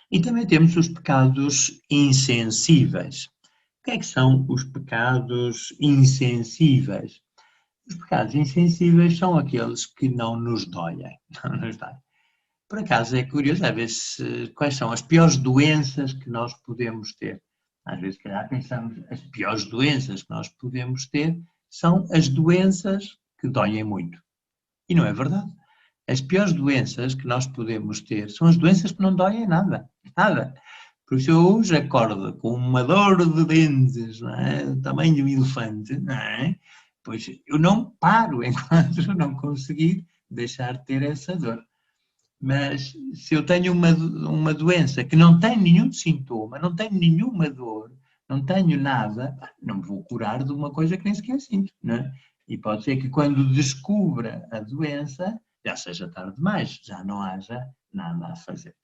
E também temos os pecados insensíveis. O que é que são os pecados insensíveis? Os pecados insensíveis são aqueles que não nos doem. Não nos doem. Por acaso é curioso, às vezes, quais são as piores doenças que nós podemos ter. Às vezes, se calhar, pensamos as piores doenças que nós podemos ter são as doenças que doem muito. E não é verdade. As piores doenças que nós podemos ter são as doenças que não doem nada. Nada. Porque se eu hoje acordo com uma dor de dentes, não é? Do tamanho de um elefante, não é? Pois eu não paro enquanto eu não conseguir deixar de ter essa dor. Mas se eu tenho uma doença que não tem nenhum sintoma, não tenho nenhuma dor, não tenho nada, não me vou curar de uma coisa que nem sequer sinto, não é? E pode ser que quando descubra a doença, já seja tarde demais, já não haja nada a fazer.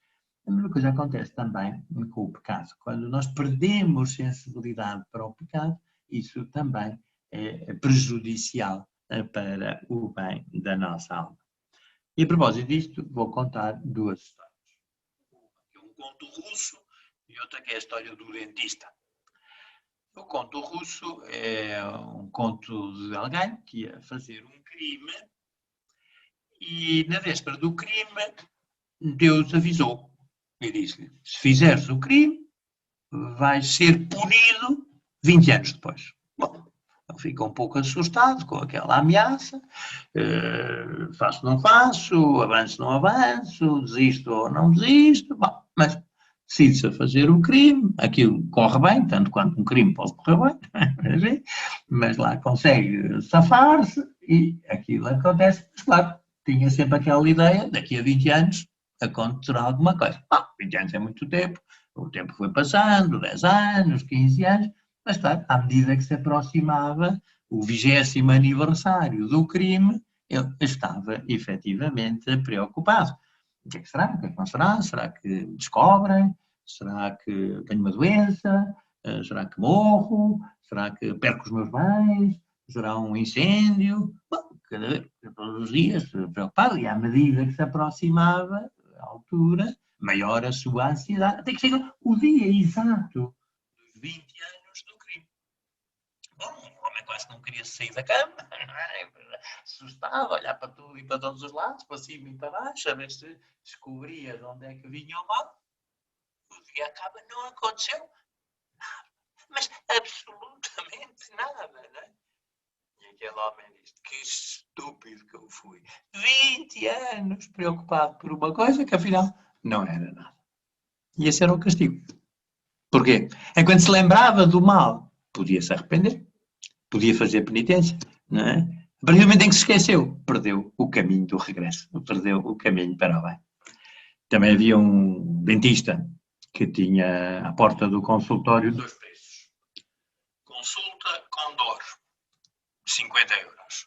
A mesma coisa acontece também com o pecado. Quando nós perdemos sensibilidade para o pecado, isso também é prejudicial para o bem da nossa alma. E a propósito disto, vou contar duas histórias. Uma que é um conto russo e outra que é a história do dentista. O conto russo é um conto de alguém que ia fazer um crime e na véspera do crime Deus avisou e disse-lhe, se fizeres o crime vais ser punido 20 anos depois. Bom, ele fica um pouco assustado com aquela ameaça, faço ou não faço, avanço ou não avanço, desisto ou não desisto, bom, mas decide-se a fazer o crime, aquilo corre bem, tanto quanto um crime pode correr bem, mas lá consegue safar-se e aquilo acontece, mas claro, tinha sempre aquela ideia, daqui a 20 anos acontecerá alguma coisa. 20 anos é muito tempo, o tempo foi passando, 10 anos, 15 anos, mas claro, à medida que se aproximava o 20º aniversário do crime, ele estava efetivamente preocupado. O que é que será? O que é que não será? Será que descobrem? Será que tenho uma doença? Será que morro? Será que perco os meus bens? Será um incêndio? Bom, todos os dias preocupado, e à medida que se aproximava a altura, maior a sua ansiedade, até que chega o dia exato dos 20 anos do crime. Bom, o homem quase não queria sair da cama, assustado, olhar para tudo e para todos os lados, para cima e para baixo, a ver se descobria de onde é que vinha o mal. O dia acaba, não aconteceu nada, mas absolutamente nada, não é? E aquele homem diz, que estúpido que eu fui. 20 anos preocupado por uma coisa que afinal não era nada. E esse era o castigo. Porquê? Enquanto se lembrava do mal podia se arrepender, podia fazer penitência, não é? A partir do momento em que se esqueceu, perdeu o caminho do regresso, perdeu o caminho para o bem. Também havia um dentista que tinha à porta do consultório 2 preços. Consulta com dor, 50 euros.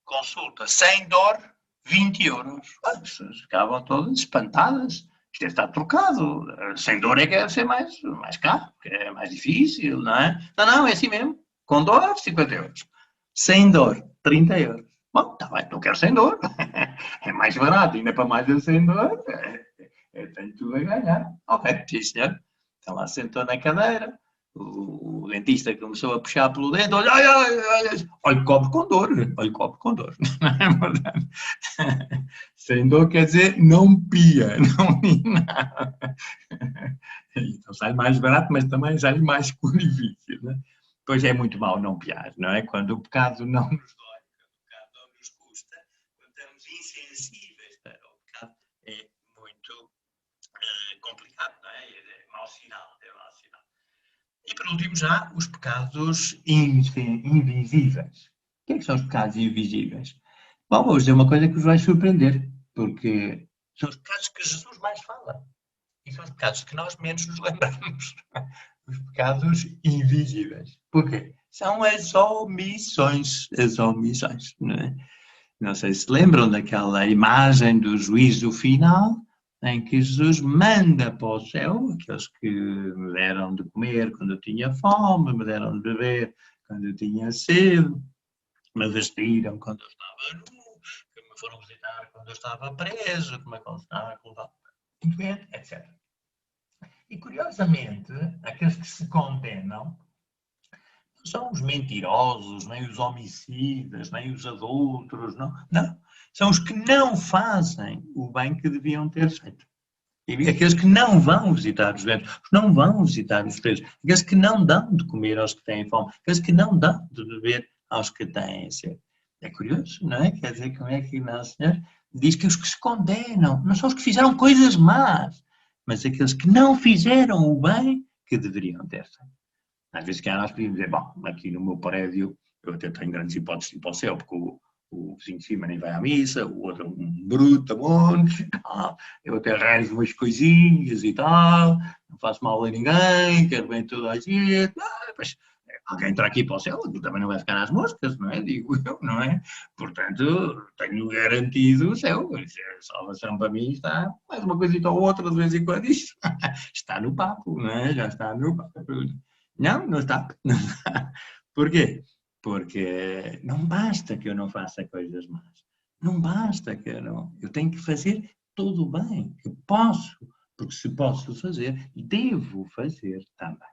Consulta sem dor, 20 euros. As pessoas ficavam todas espantadas. Isto deve estar trocado. Sem dor é que deve ser mais caro, porque é mais difícil, não é? Não, é assim mesmo. Com dor, 50 euros. Sem dor, 30 euros. Bom, está bem, não quero sem dor. É mais barato, ainda para mais eu sem dor. Tenho tudo a ganhar. Ok, sim senhor. Então lá sentou na cadeira. O dentista começou a puxar pelo dente, olha, cobre com dor, olha, cobre com dor, não é verdade? Sem dor quer dizer não pia, não nada. Então sai mais barato, mas também sai mais difícil, né? Pois é muito mau não piar, não é? Quando o pecado não nos dói, quando o pecado não nos custa, quando estamos insensíveis para o pecado, é muito complicado, não é? É mau sinal, é mau sinal. E por último já, os pecados invisíveis. O que é que são os pecados invisíveis? Bom, vou dizer uma coisa que vos vai surpreender, porque são os pecados que Jesus mais fala. E são os pecados que nós menos nos lembramos. Os pecados invisíveis. Porquê? São as omissões. As omissões. Não é? Não sei se lembram daquela imagem do juízo final, em que Jesus manda para o céu aqueles que me deram de comer quando eu tinha fome, me deram de beber quando eu tinha sede, me vestiram quando eu estava nu, que me foram visitar quando eu estava preso, que me aconselharam quando estava doente, etc. E curiosamente, aqueles que se condenam não são os mentirosos, nem os homicidas, nem os adúlteros, não. São os que não fazem o bem que deviam ter feito. E aqueles que não vão visitar os doentes, não vão visitar os presos, aqueles que não dão de comer aos que têm fome, aqueles que não dão de beber aos que têm sede. É curioso, não é? Quer dizer, como é que Nosso Senhor diz que os que se condenam não são os que fizeram coisas más, mas aqueles que não fizeram o bem que deveriam ter feito. Às vezes, nós podíamos dizer, bom, aqui no meu prédio eu até tenho grandes hipóteses de ir para o céu, porque o vizinho de cima nem vai à missa, o outro é um bruto, monte, eu até rezo umas coisinhas e tal, não faço mal a ninguém, quero bem toda a gente, mas alguém entra aqui para o céu, também não vai ficar às moscas, não é? Digo eu, não é? Portanto, tenho garantido o céu, a salvação para mim está mais uma coisita ou outra de vez em quando, isto está no papo, não é? Já está no papo. Não está. Porquê? Porque não basta que eu não faça coisas más. Não basta que eu não. Eu tenho que fazer todo o bem. Eu posso, porque se posso fazer, devo fazer também.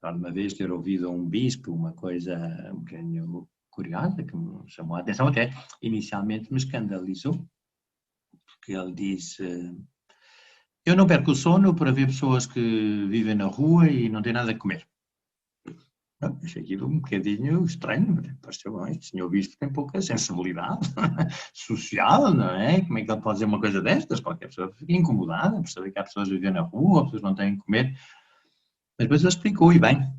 Uma vez ter ouvido a um bispo uma coisa um bocadinho curiosa, que me chamou a atenção, até inicialmente me escandalizou, porque ele disse: eu não perco o sono por haver pessoas que vivem na rua e não têm nada a comer. Achei aquilo um bocadinho estranho, pareceu bem, este senhor bispo tem pouca sensibilidade social, não é? Como é que ele pode dizer uma coisa destas? Qualquer pessoa fica incomodada por saber que há pessoas a viver na rua, pessoas não têm que comer. Mas depois ele explicou, e bem,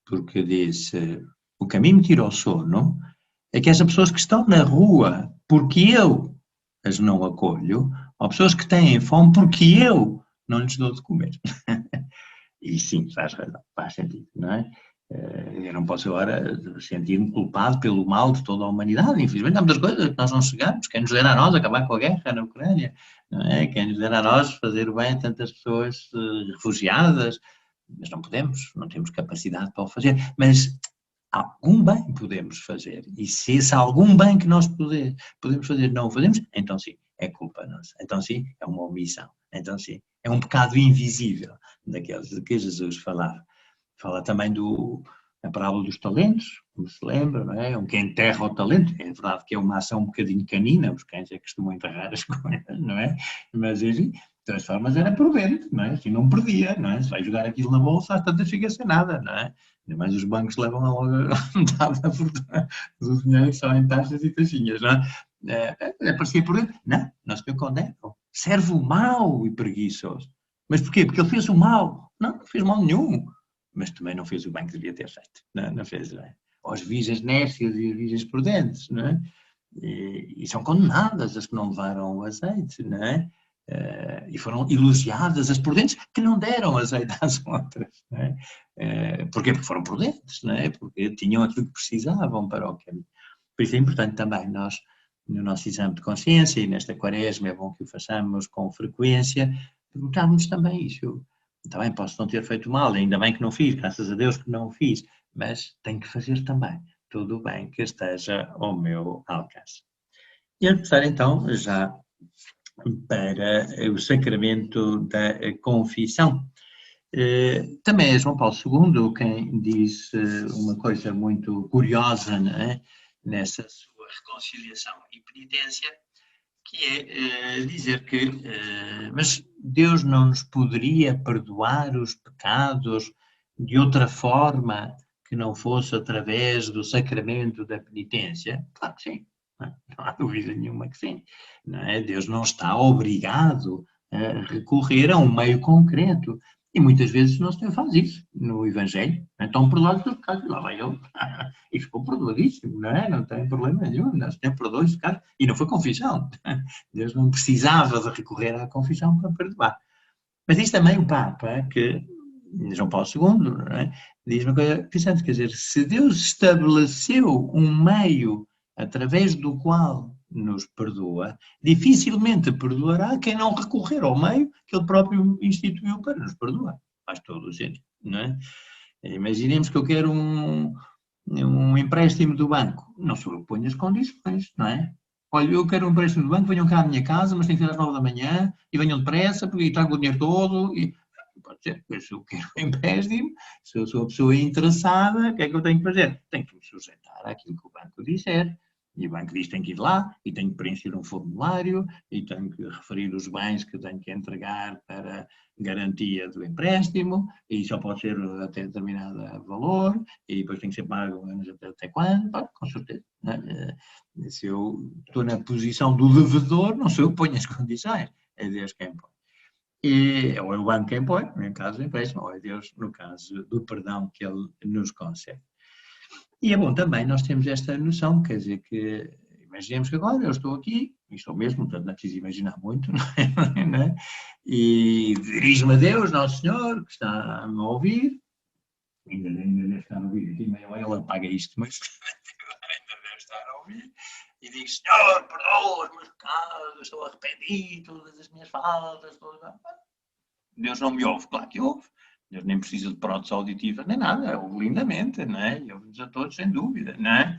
porque disse, o que a mim me tira o sono é que essas pessoas que estão na rua, porque eu as não acolho, ou pessoas que têm fome porque eu não lhes dou de comer. E sim, faz razão, faz sentido, não é? Eu não posso agora sentir-me culpado pelo mal de toda a humanidade. Infelizmente há muitas coisas que nós não chegamos. Quem nos dera a nós acabar com a guerra na Ucrânia, não é? Quem nos dera a nós fazer o bem a tantas pessoas refugiadas, mas não podemos, não temos capacidade para o fazer. Mas algum bem podemos fazer. E se esse algum bem que nós podemos fazer não o fazemos, então sim, é culpa nossa. Então sim, é uma omissão. Então sim, é um pecado invisível daqueles de que Jesus falava. Fala também da parábola dos talentos, como se lembra, não é? Um que enterra o talento. É verdade que é uma ação um bocadinho canina, os cães é que costumam enterrar as coisas, não é? Mas, enfim, de todas formas era prudente, não é? Assim não perdia, não é? Se vai jogar aquilo na bolsa, às tantas fica sem nada, não é? Mas os bancos levam logo a metade da fortuna do dinheiro só em taxas e taxinhas, não é? Parecia prudente. Não, não se condenam. Serve o mau e preguiçoso. Mas porquê? Porque ele fez o mal. Não fez mal nenhum. mas também não fez o bem que devia ter feito. Não fez bem. Ou as virgens nércias e as virgens prudentes, não é? E são condenadas as que não levaram o azeite, não é? E foram elogiadas as prudentes que não deram azeite às outras, não é? Porquê? Porque foram prudentes, não é? Porque tinham aquilo que precisavam para o caminho. Por isso é importante também nós, no nosso exame de consciência e nesta quaresma, é bom que o façamos com frequência, perguntarmos também isso. Também posso não ter feito mal, ainda bem que não fiz, graças a Deus que não o fiz, mas tenho que fazer também tudo o bem que esteja ao meu alcance. E a começar então já para o sacramento da confissão. Também é João Paulo II quem diz uma coisa muito curiosa, não é? Nessa sua reconciliação e penitência, que é dizer que mas Deus não nos poderia perdoar os pecados de outra forma que não fosse através do sacramento da penitência? Claro que sim, não há dúvida nenhuma que sim. Não é? Deus não está obrigado a recorrer a um meio concreto. E muitas vezes o nosso Senhor faz isso no Evangelho. Então, perdoados os pecados, lá vai ele. E ficou perdoadíssimo, não é? Não tem problema nenhum. O nosso Senhor perdoou os pecados. E não foi confissão. Deus não precisava de recorrer à confissão para perdoar. Mas diz também o Papa, que João Paulo II, não é? Diz uma coisa interessante, quer dizer, se Deus estabeleceu um meio através do qual nos perdoa, dificilmente perdoará quem não recorrer ao meio que ele próprio instituiu para nos perdoar. Faz todo o sentido, não é? Imaginemos que eu quero um empréstimo do banco. Não sou eu que ponho as condições, não é? Olha, eu quero um empréstimo do banco, venham cá à minha casa, mas tem que ser às 9 da manhã, e venham depressa, porque trago o dinheiro todo, e pode ser, se eu quero um empréstimo, se eu sou a pessoa interessada, o que é que eu tenho que fazer? Tenho que me sujeitar àquilo que o banco disser. E o banco diz que tenho que ir lá, e tenho que preencher um formulário, e tenho que referir os bens que tenho que entregar para garantia do empréstimo, e só pode ser até determinado valor, e depois tem que ser pago até quando? Com certeza. Se eu estou na posição do devedor, não sou eu que ponho as condições, é Deus quem põe. Ou é o banco quem põe, no caso do empréstimo, ou é Deus no caso do perdão que Ele nos concede. E é bom também nós temos esta noção, quer dizer que imaginemos que agora eu estou aqui, e estou mesmo, portanto não é preciso imaginar muito, não é? E dirijo-me a Deus, Nosso Senhor, que está a me ouvir, ainda deve estar a ouvir, aqui meio ele apaga isto, mas ainda deve estar a ouvir, e digo, Senhor, perdoa os meus pecados, estou arrependido, todas as minhas faltas, Deus não me ouve, claro que ouve. Deus nem precisa de prótese auditiva, nem nada, ouve lindamente, não é? E ouve-nos a todos, sem dúvida, não é?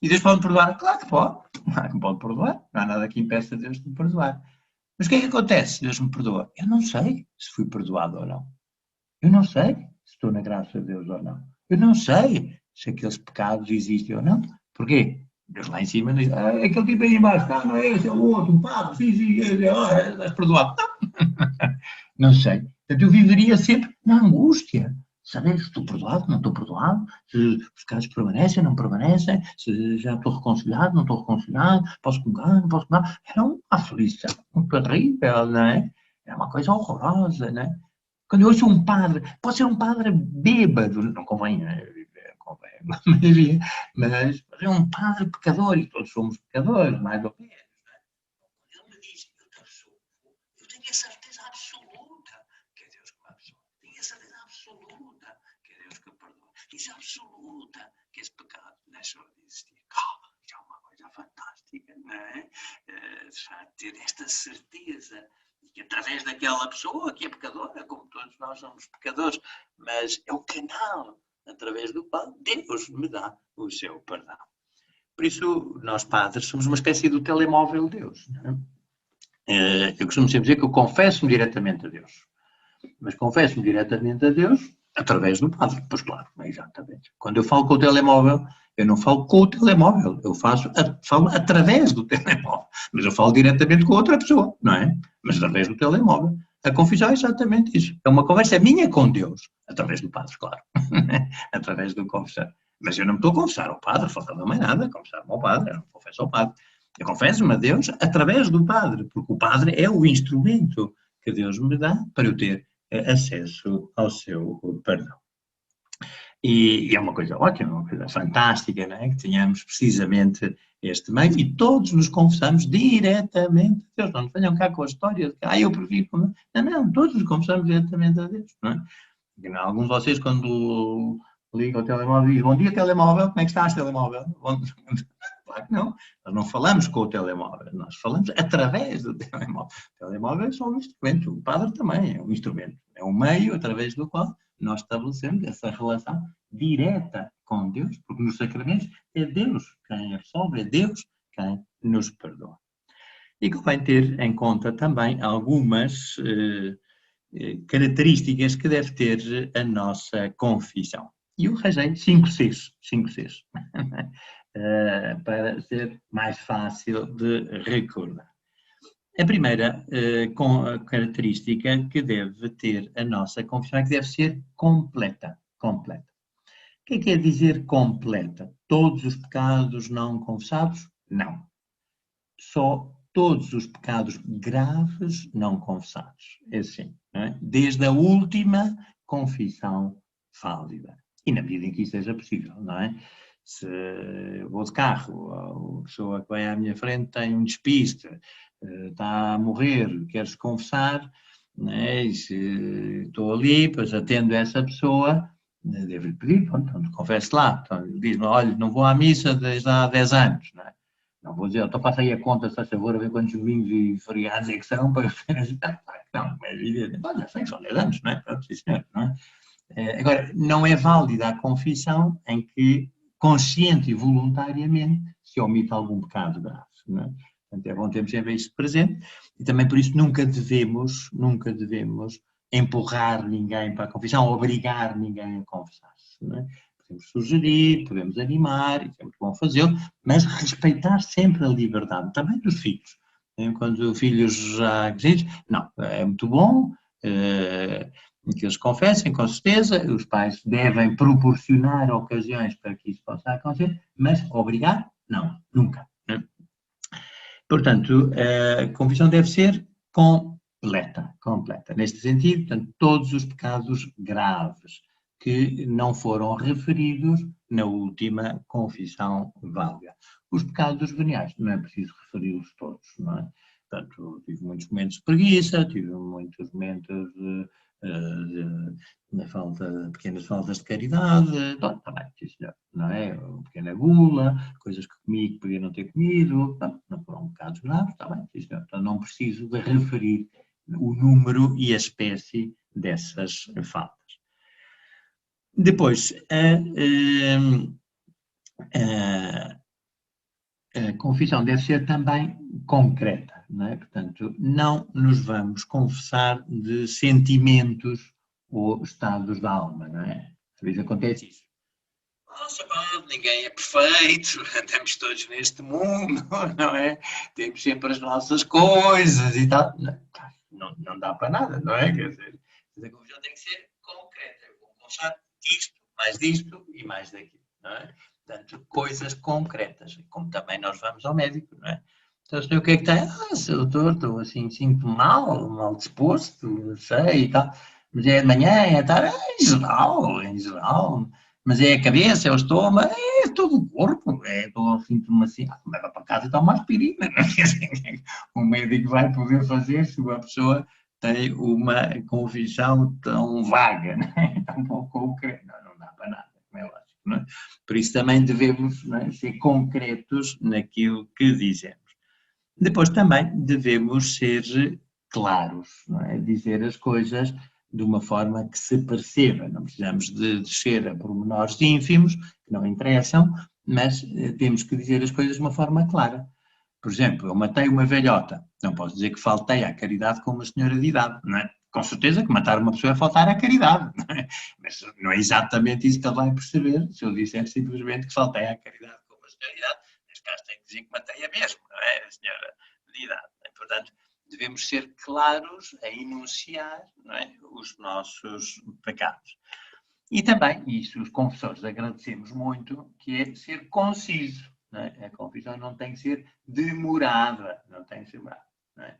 E Deus pode perdoar? Claro que pode. Claro que pode perdoar. Não há nada que impeça Deus de me perdoar. Mas o que é que acontece se Deus me perdoa? Eu não sei se fui perdoado ou não. Eu não sei se estou na graça de Deus ou não. Eu não sei se aqueles pecados existem ou não. Porquê? Deus lá em cima diz, aquele tipo aí embaixo, não é esse, é o outro, um padre, sim, és perdoado. Não sei. Portanto, eu viveria sempre na angústia. Saber se estou perdoado, não estou perdoado, se os pecados permanecem, não permanecem, se já estou reconciliado, não estou reconciliado, posso comungar, não posso comungar. Era uma aflição terrível, não é? Era uma coisa horrorosa, não é? Quando eu ouço um padre, pode ser um padre bêbado, não convém, mas é um padre pecador, e todos somos pecadores, mais ou menos. Ele me diz, eu tenho a certeza absoluta que é Deus que me abençoa. Tenho a certeza absoluta que é Deus que me perdoa. Isso é absoluta que esse pecado deixou de existir. Isso é uma coisa fantástica, não é? De facto, ter esta certeza que através daquela pessoa que é pecadora, como todos nós somos pecadores, mas é o canal através do qual Deus me dá o seu perdão. Por isso, nós padres somos uma espécie do telemóvel de Deus, não é? Eu costumo sempre dizer que eu confesso-me diretamente a Deus. Mas confesso-me diretamente a Deus através do padre. Pois claro, exatamente. Quando eu falo com o telemóvel, eu não falo com o telemóvel. Eu falo através do telemóvel. Mas eu falo diretamente com outra pessoa, não é? Mas através do telemóvel. A confissão é exatamente isso. É uma conversa minha com Deus. Através do padre, claro. Através do confessor. Mas eu não me estou a confessar ao padre, falta mais nada, confessar-me ao padre, eu não confesso ao padre. Eu confesso-me a Deus através do padre, porque o padre é o instrumento que Deus me dá para eu ter acesso ao seu perdão. E é uma coisa ótima, uma coisa fantástica, não é? Que tenhamos precisamente este meio e todos nos confessamos diretamente a Deus. Não nos venham cá com a história de que eu prefiro. Não, todos nos confessamos diretamente a Deus, não é? Alguns de vocês, quando ligam o telemóvel, dizem: bom dia, telemóvel, como é que estás, telemóvel? Claro que não. Nós não falamos com o telemóvel, nós falamos através do telemóvel. O telemóvel é só um instrumento, o padre também é um instrumento. É um meio através do qual nós estabelecemos essa relação direta com Deus, porque nos sacramentos é Deus quem absolve, é Deus quem nos perdoa. E convém ter em conta também algumas características que deve ter a nossa confissão. E eu arranjei 5 Cs, para ser mais fácil de recordar. A primeira característica que deve ter a nossa confissão é que deve ser completa. Completa. O que quer dizer completa? Todos os pecados não confessados? Não. Só todos os pecados graves não confessados. É assim, não é? Desde a última confissão válida. E na medida em que isso seja possível, não é? Se vou de carro, a pessoa que vai à minha frente tem um despiste, está a morrer, queres confessar, não é? E se estou ali, pois atendo essa pessoa, devo-lhe pedir, pronto, confesse lá. Então, diz-me: olha, não vou à missa desde há 10 anos, não é? Não vou dizer: então faça aí a conta, se faz favor, a ver quantos domingos e feriados é que são para... Não, é evidente. Olha, sei que são 10 anos, não é? Pronto, sim, senhor, não é? Agora, não é válida a confissão em que, consciente e voluntariamente, se omite algum pecado grave, não é? Portanto, é bom termos sempre isso presente e também por isso nunca devemos empurrar ninguém para a confissão, obrigar ninguém a confessar-se, não é? Podemos sugerir, podemos animar, e é muito bom fazê-lo, mas respeitar sempre a liberdade, também dos filhos. Quando filhos já crescidos, não, é muito bom que eles confessem, com certeza, os pais devem proporcionar ocasiões para que isso possa acontecer, mas obrigar, não, nunca. Portanto, a confissão deve ser completa. Neste sentido, portanto, todos os pecados graves que não foram referidos na última confissão válida. Os pecados veniais, não é preciso referi-los todos, não é? Portanto, tive muitos momentos de preguiça, tive muitos momentos de pequenas faltas de caridade, está bem, sim, senhor, não é? Uma pequena gula, coisas que comi que podia não ter comido, não foram pecados graves, está bem, sim, senhor. Então não preciso de referir o número e a espécie dessas faltas. Depois, a confissão deve ser também concreta, não é? Portanto, não nos vamos confessar de sentimentos ou estados da alma, não é? Às vezes acontece isso. Nossa, ninguém é perfeito, andamos todos neste mundo, não é? Temos sempre as nossas coisas e tal. Não dá para nada, não é? Quer dizer, a confissão tem que ser concreta. Eu vou confessar disto e mais daquilo, não é? Portanto, coisas concretas, como também nós vamos ao médico, não é? Então, senhor, o que é que tem? Seu doutor, estou assim, sinto mal disposto, não sei e tal. Mas é de manhã, é de tarde, em geral. Mas é a cabeça, é o estômago, é todo o corpo. Sinto-me assim, leva para casa e toma uma aspirina. O médico vai poder fazer se a pessoa tem uma confissão tão vaga, não é? Tão pouco concreta. Não dá para nada, como é lógico. Não é? Por isso também devemos, não é, ser concretos naquilo que dizemos. Depois também devemos ser claros, não é? Dizer as coisas de uma forma que se perceba. Não precisamos de descer a pormenores ínfimos, que não interessam, mas temos que dizer as coisas de uma forma clara. Por exemplo, eu matei uma velhota. Não posso dizer que faltei à caridade com uma senhora de idade, não é? Com certeza que matar uma pessoa é faltar à caridade, não é? Mas não é exatamente isso que ele vai perceber. Se eu disser simplesmente que faltei à caridade com uma senhora de idade, neste caso tenho que dizer que matei-a mesmo, não é? A senhora de idade. Portanto, devemos ser claros a enunciar, não é, os nossos pecados. E também, isso os confessores agradecemos muito, que é ser conciso. Não é? A confissão não tem que ser demorada, não tem que ser demorada. não é?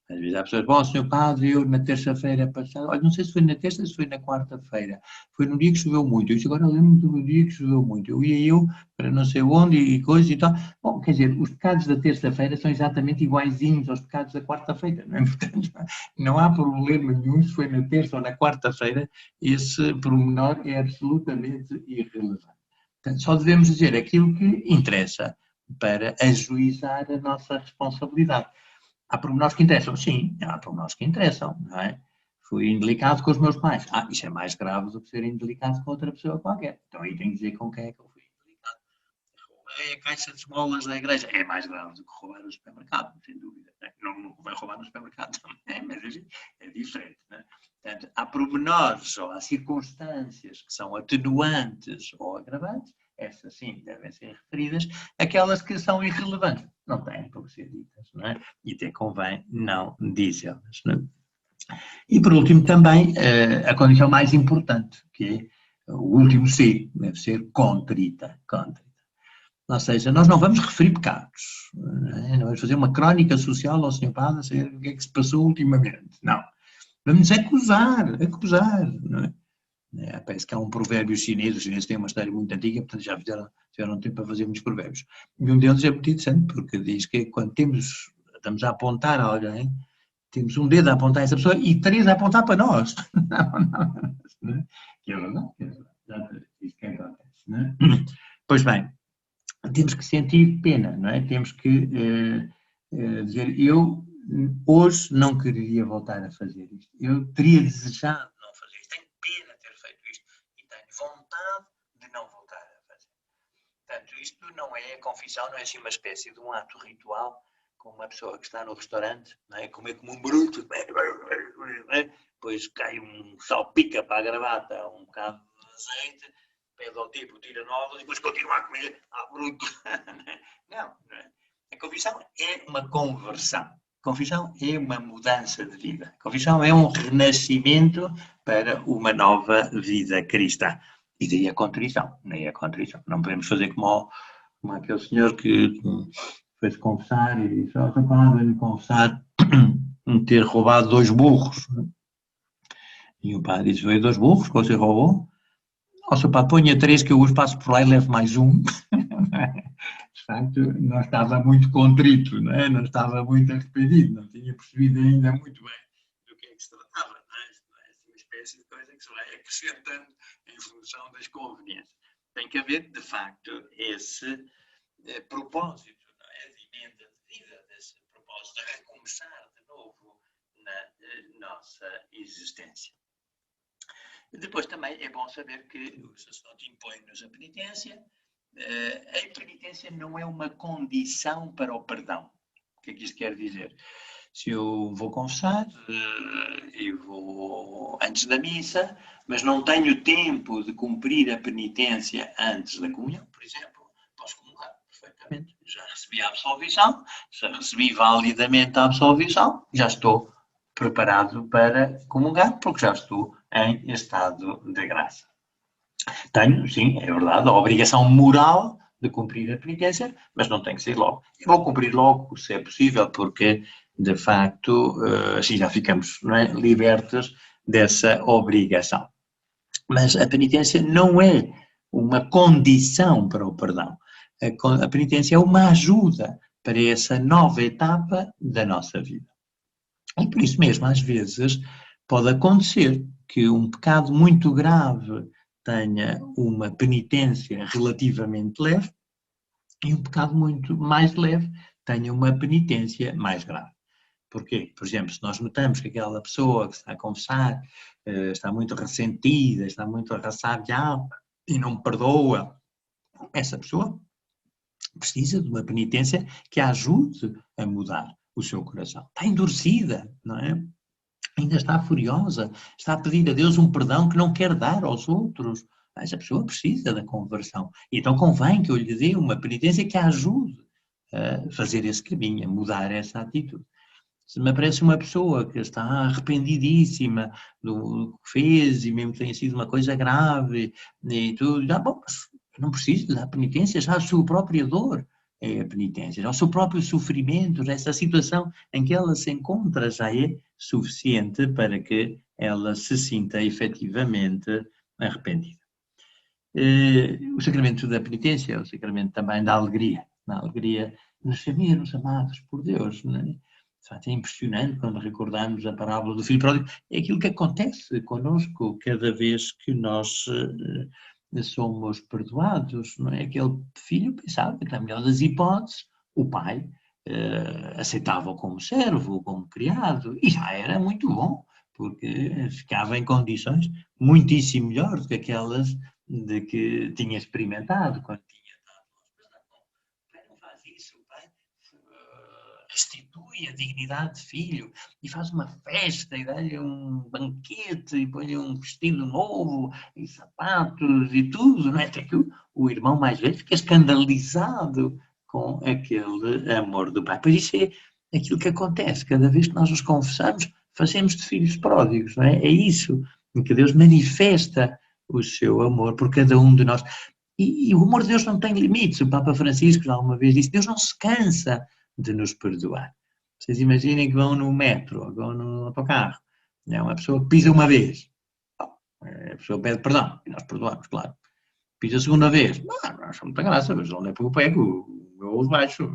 Às vezes há pessoas, bom, senhor padre, eu na terça-feira passada, olha, não sei se foi na terça ou se foi na quarta-feira, foi num dia que choveu muito, eu disse, agora lembro-me do dia que choveu muito, eu ia para não sei onde e coisa e tal. Bom, quer dizer, os pecados da terça-feira são exatamente iguaizinhos aos pecados da quarta-feira, não é? Portanto, não há problema nenhum se foi na terça ou na quarta-feira, esse pormenor é absolutamente irrelevante. Portanto, só devemos dizer aquilo que interessa para ajuizar a nossa responsabilidade. Há pormenores que interessam? Sim, há pormenores que interessam, não é? Fui indelicado com os meus pais. Isso é mais grave do que ser indelicado com outra pessoa qualquer. Então aí tenho que dizer com quem é que eu fui indelicado. Roubei a caixa de esmolas da igreja. É mais grave do que roubar no supermercado, sem dúvida. Não vai roubar no supermercado também, mas é diferente. Não é? Portanto, há pormenores ou há circunstâncias que são atenuantes ou agravantes. Essas sim devem ser referidas, aquelas que são irrelevantes não têm por que ser ditas, não é? E até convém não dizê-las. Não é? E por último também a condição mais importante, que é o último C, deve ser contrita. Ou seja, nós não vamos referir pecados, não vamos fazer uma crónica social ao Sr. Padre, a saber o que é que se passou ultimamente, não. Vamos acusar, não é? Parece que há um provérbio chinês, os chineses têm uma história muito antiga, portanto já tiveram tempo para fazer muitos provérbios. E um deles é muito interessante, porque diz que quando estamos a apontar a alguém, temos um dedo a apontar a essa pessoa e 3 a apontar para nós. Não é? Que é verdade, isso que acontece. Não é? Pois bem, temos que sentir pena, não é? Temos que dizer, eu hoje não queria voltar a fazer isto, eu teria desejado não fazer isto, tenho pena de ter feito isto e tenho vontade de não voltar a fazer. Portanto, isto não é a confissão, não é assim uma espécie de um ato ritual, como uma pessoa que está no restaurante, não é? Comer como um bruto, depois cai um salpica para a gravata, um bocado de azeite, pede ao tipo, tira novas e depois continua a comer bruto. Não. A confissão é uma conversão. A confissão é uma mudança de vida. A confissão é um renascimento para uma nova vida cristã. E daí a contrição. Não podemos fazer como aquele senhor que foi-se confessar e disse, Sr. Padre, veio-me confessar ter roubado 2 burros. E o padre disse, veio 2 burros que você roubou? Sr. Padre, ponha 3 que eu os passo por lá e levo mais um. De facto, não estava muito contrito, não é? Não estava muito arrependido, não tinha percebido ainda muito bem do que é que se tratava. Não é uma espécie de coisa que se vai acrescentando em função das conveniências. Tem que haver, de facto, esse propósito, não é? De emenda de vida, desse propósito de recomeçar de novo na nossa existência. Depois também é bom saber que o sacerdote impõe-nos a penitência. A penitência não é uma condição para o perdão. O que é que isto quer dizer? Se eu vou confessar e vou antes da missa, mas não tenho tempo de cumprir a penitência antes da comunhão, por exemplo, posso comungar perfeitamente. Já recebi a absolvição, já recebi validamente a absolvição, já estou preparado para comungar, porque já estou em estado de graça. Tenho, sim, é verdade, a obrigação moral de cumprir a penitência, mas não tem que ser logo. Eu vou cumprir logo, se é possível, porque, de facto, assim já ficamos, não é, libertos dessa obrigação. Mas a penitência não é uma condição para o perdão. A penitência é uma ajuda para essa nova etapa da nossa vida. E por isso mesmo, às vezes, pode acontecer que um pecado muito grave tenha uma penitência relativamente leve e um pecado muito mais leve tenha uma penitência mais grave. Porquê? Por exemplo, se nós notamos que aquela pessoa que está a confessar está muito ressentida, está muito arrasabiada e não perdoa, essa pessoa precisa de uma penitência que a ajude a mudar o seu coração. Está endurecida, não é? Ainda está furiosa, está a pedir a Deus um perdão que não quer dar aos outros. Essa pessoa precisa da conversão. Então convém que eu lhe dê uma penitência que a ajude a fazer esse caminho, a mudar essa atitude. Se me aparece uma pessoa que está arrependidíssima do que fez e mesmo que tenha sido uma coisa grave e tudo, bom, não precisa dar penitência, já a sua própria dor é a penitência. O seu próprio sofrimento, essa situação em que ela se encontra já é suficiente para que ela se sinta efetivamente arrependida. O sacramento da penitência é o sacramento também da alegria de nos sabermos amados por Deus, não é? De facto, é impressionante quando recordamos a parábola do filho pródigo, é aquilo que acontece connosco cada vez que nós somos perdoados, não é? Aquele filho pensava que, na melhor das hipóteses, o pai aceitava-o como servo, como criado, e já era muito bom, porque ficava em condições muitíssimo melhores do que aquelas de que tinha experimentado quando tinha estado no hospital. O pai não faz isso, o pai restitui a dignidade de filho e faz uma festa e dá-lhe um banquete e põe-lhe um vestido novo e sapatos e tudo, não é? Até que o irmão mais velho fica escandalizado com aquele amor do pai. Pois isso é aquilo que acontece, cada vez que nós nos confessamos, fazemos de filhos pródigos, não é? É isso em que Deus manifesta o seu amor por cada um de nós. E o amor de Deus não tem limites. O Papa Francisco já uma vez disse, Deus não se cansa de nos perdoar. Vocês imaginem que vão no metro, vão no autocarro, é uma pessoa que pisa uma vez, a pessoa pede perdão, e nós perdoamos, claro. Pisa a segunda vez, não acho muita graça, mas onde é que eu pego? O meu baixo.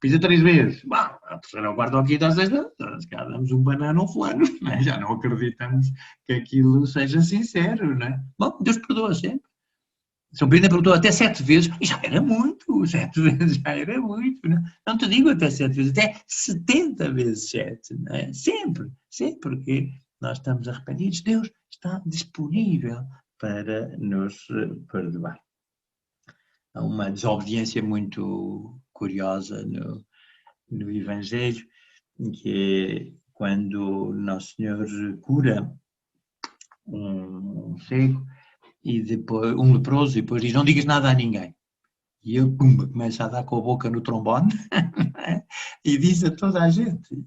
Pisa 3 vezes, a terceira, a quarta ou a quinta, a sexta, se calhar damos um banano ao fulano, né? Já não acreditamos que aquilo seja sincero, não é? Bom, Deus perdoa sempre. São Pedro perguntou até 7 vezes, e já era muito, 7 vezes já era muito, não te digo até 7 vezes, até 70 vezes 7, não é? Sempre que nós estamos arrependidos, Deus está disponível para nos perdoar. Há uma desobediência muito curiosa no Evangelho, que é quando Nosso Senhor cura um cego, e depois um leproso, e depois diz, não digas nada a ninguém. E ele, pumba, começa a dar com a boca no trombone e diz a toda a gente.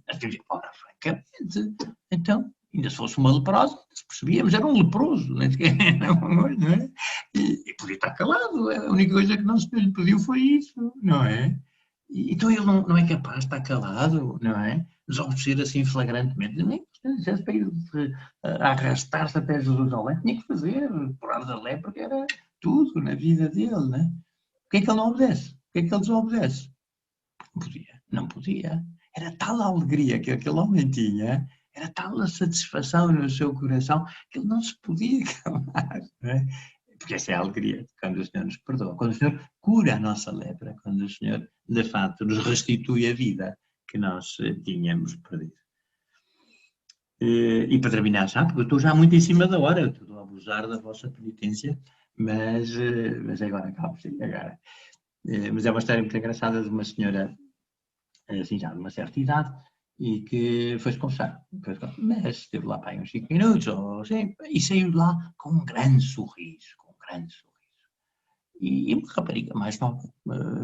Ora, francamente, então, ainda se fosse uma leprosa, se percebíamos, era um leproso, não é? E podia estar calado, a única coisa que Nosso Senhor lhe pediu foi isso, não é? E então ele não é capaz de estar calado, não é? Desobedecer assim flagrantemente. Nem para ir arrastar-se até Jerusalém, tinha que fazer, curar da lepra, porque era tudo na vida dele, não é? Porquê é que ele não obedece? Porquê é que ele desobedece? Não podia. Era tal a alegria que aquele homem tinha, era tal a satisfação no seu coração, que ele não se podia calar, não é? Porque essa é a alegria, quando o Senhor nos perdoa, quando o Senhor cura a nossa lepra, quando o Senhor, de facto, nos restitui a vida que nós tínhamos perdido. E para terminar já, porque eu estou já muito em cima da hora, eu estou a abusar da vossa penitência, mas agora acabo, sim, agora. Mas é uma história muito engraçada de uma senhora, assim já de uma certa idade, e que foi-se confessar. Mas esteve lá para aí uns 5 minutos, ou assim, e saiu de lá com um grande sorriso, E uma rapariga mais nova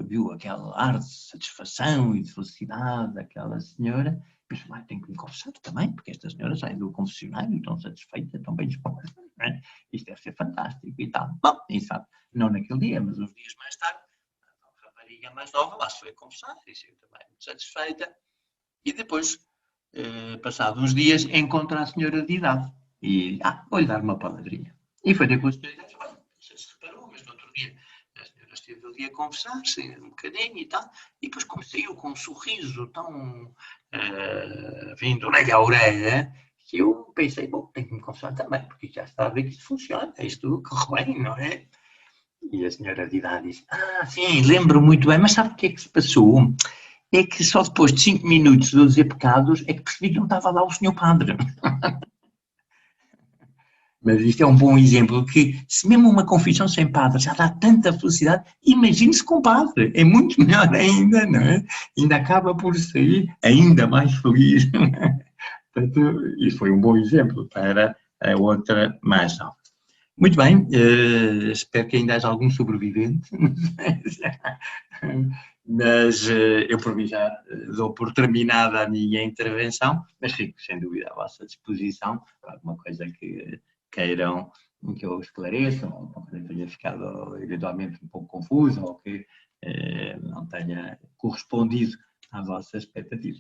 viu aquele ar de satisfação e de felicidade daquela senhora, pensou, tenho que me confessar também, porque esta senhora sai do confessionário tão satisfeita, tão bem disposta, não é? Isto deve ser fantástico e tal. Bom, e sabe, não naquele dia, mas uns dias mais tarde, a rapariga mais nova lá se foi confessar, e saiu também muito satisfeita, e depois, passados uns dias, encontra a senhora de idade, e, vou-lhe dar uma palavrinha. E foi ter com a senhora de idade, não sei se reparou, mas no outro dia, esteve ali a conversar-se um bocadinho e tal, e depois como saiu com um sorriso tão vindo orelha a orelha, que eu pensei, bom, tenho que me confessar também, porque já está a ver que isto funciona, isto corre bem, não é? E a senhora de idade disse, sim, lembro muito bem, mas sabe o que é que se passou? É que só depois de 5 minutos de eu dizer pecados, é que percebi que não estava lá o senhor padre. Mas isto é um bom exemplo que, se mesmo uma confissão sem padre já dá tanta felicidade, imagine-se com padre. É muito melhor ainda, não é? Ainda acaba por sair ainda mais feliz. Portanto, isso foi um bom exemplo para a outra mais nova. Muito bem, espero que ainda haja algum sobrevivente. Mas eu, por mim, já dou por terminada a minha intervenção, mas fico, sem dúvida, à vossa disposição para alguma coisa que queiram que eu esclareça, ou que tenha ficado eventualmente um pouco confuso, ou que não tenha correspondido à vossa expectativa.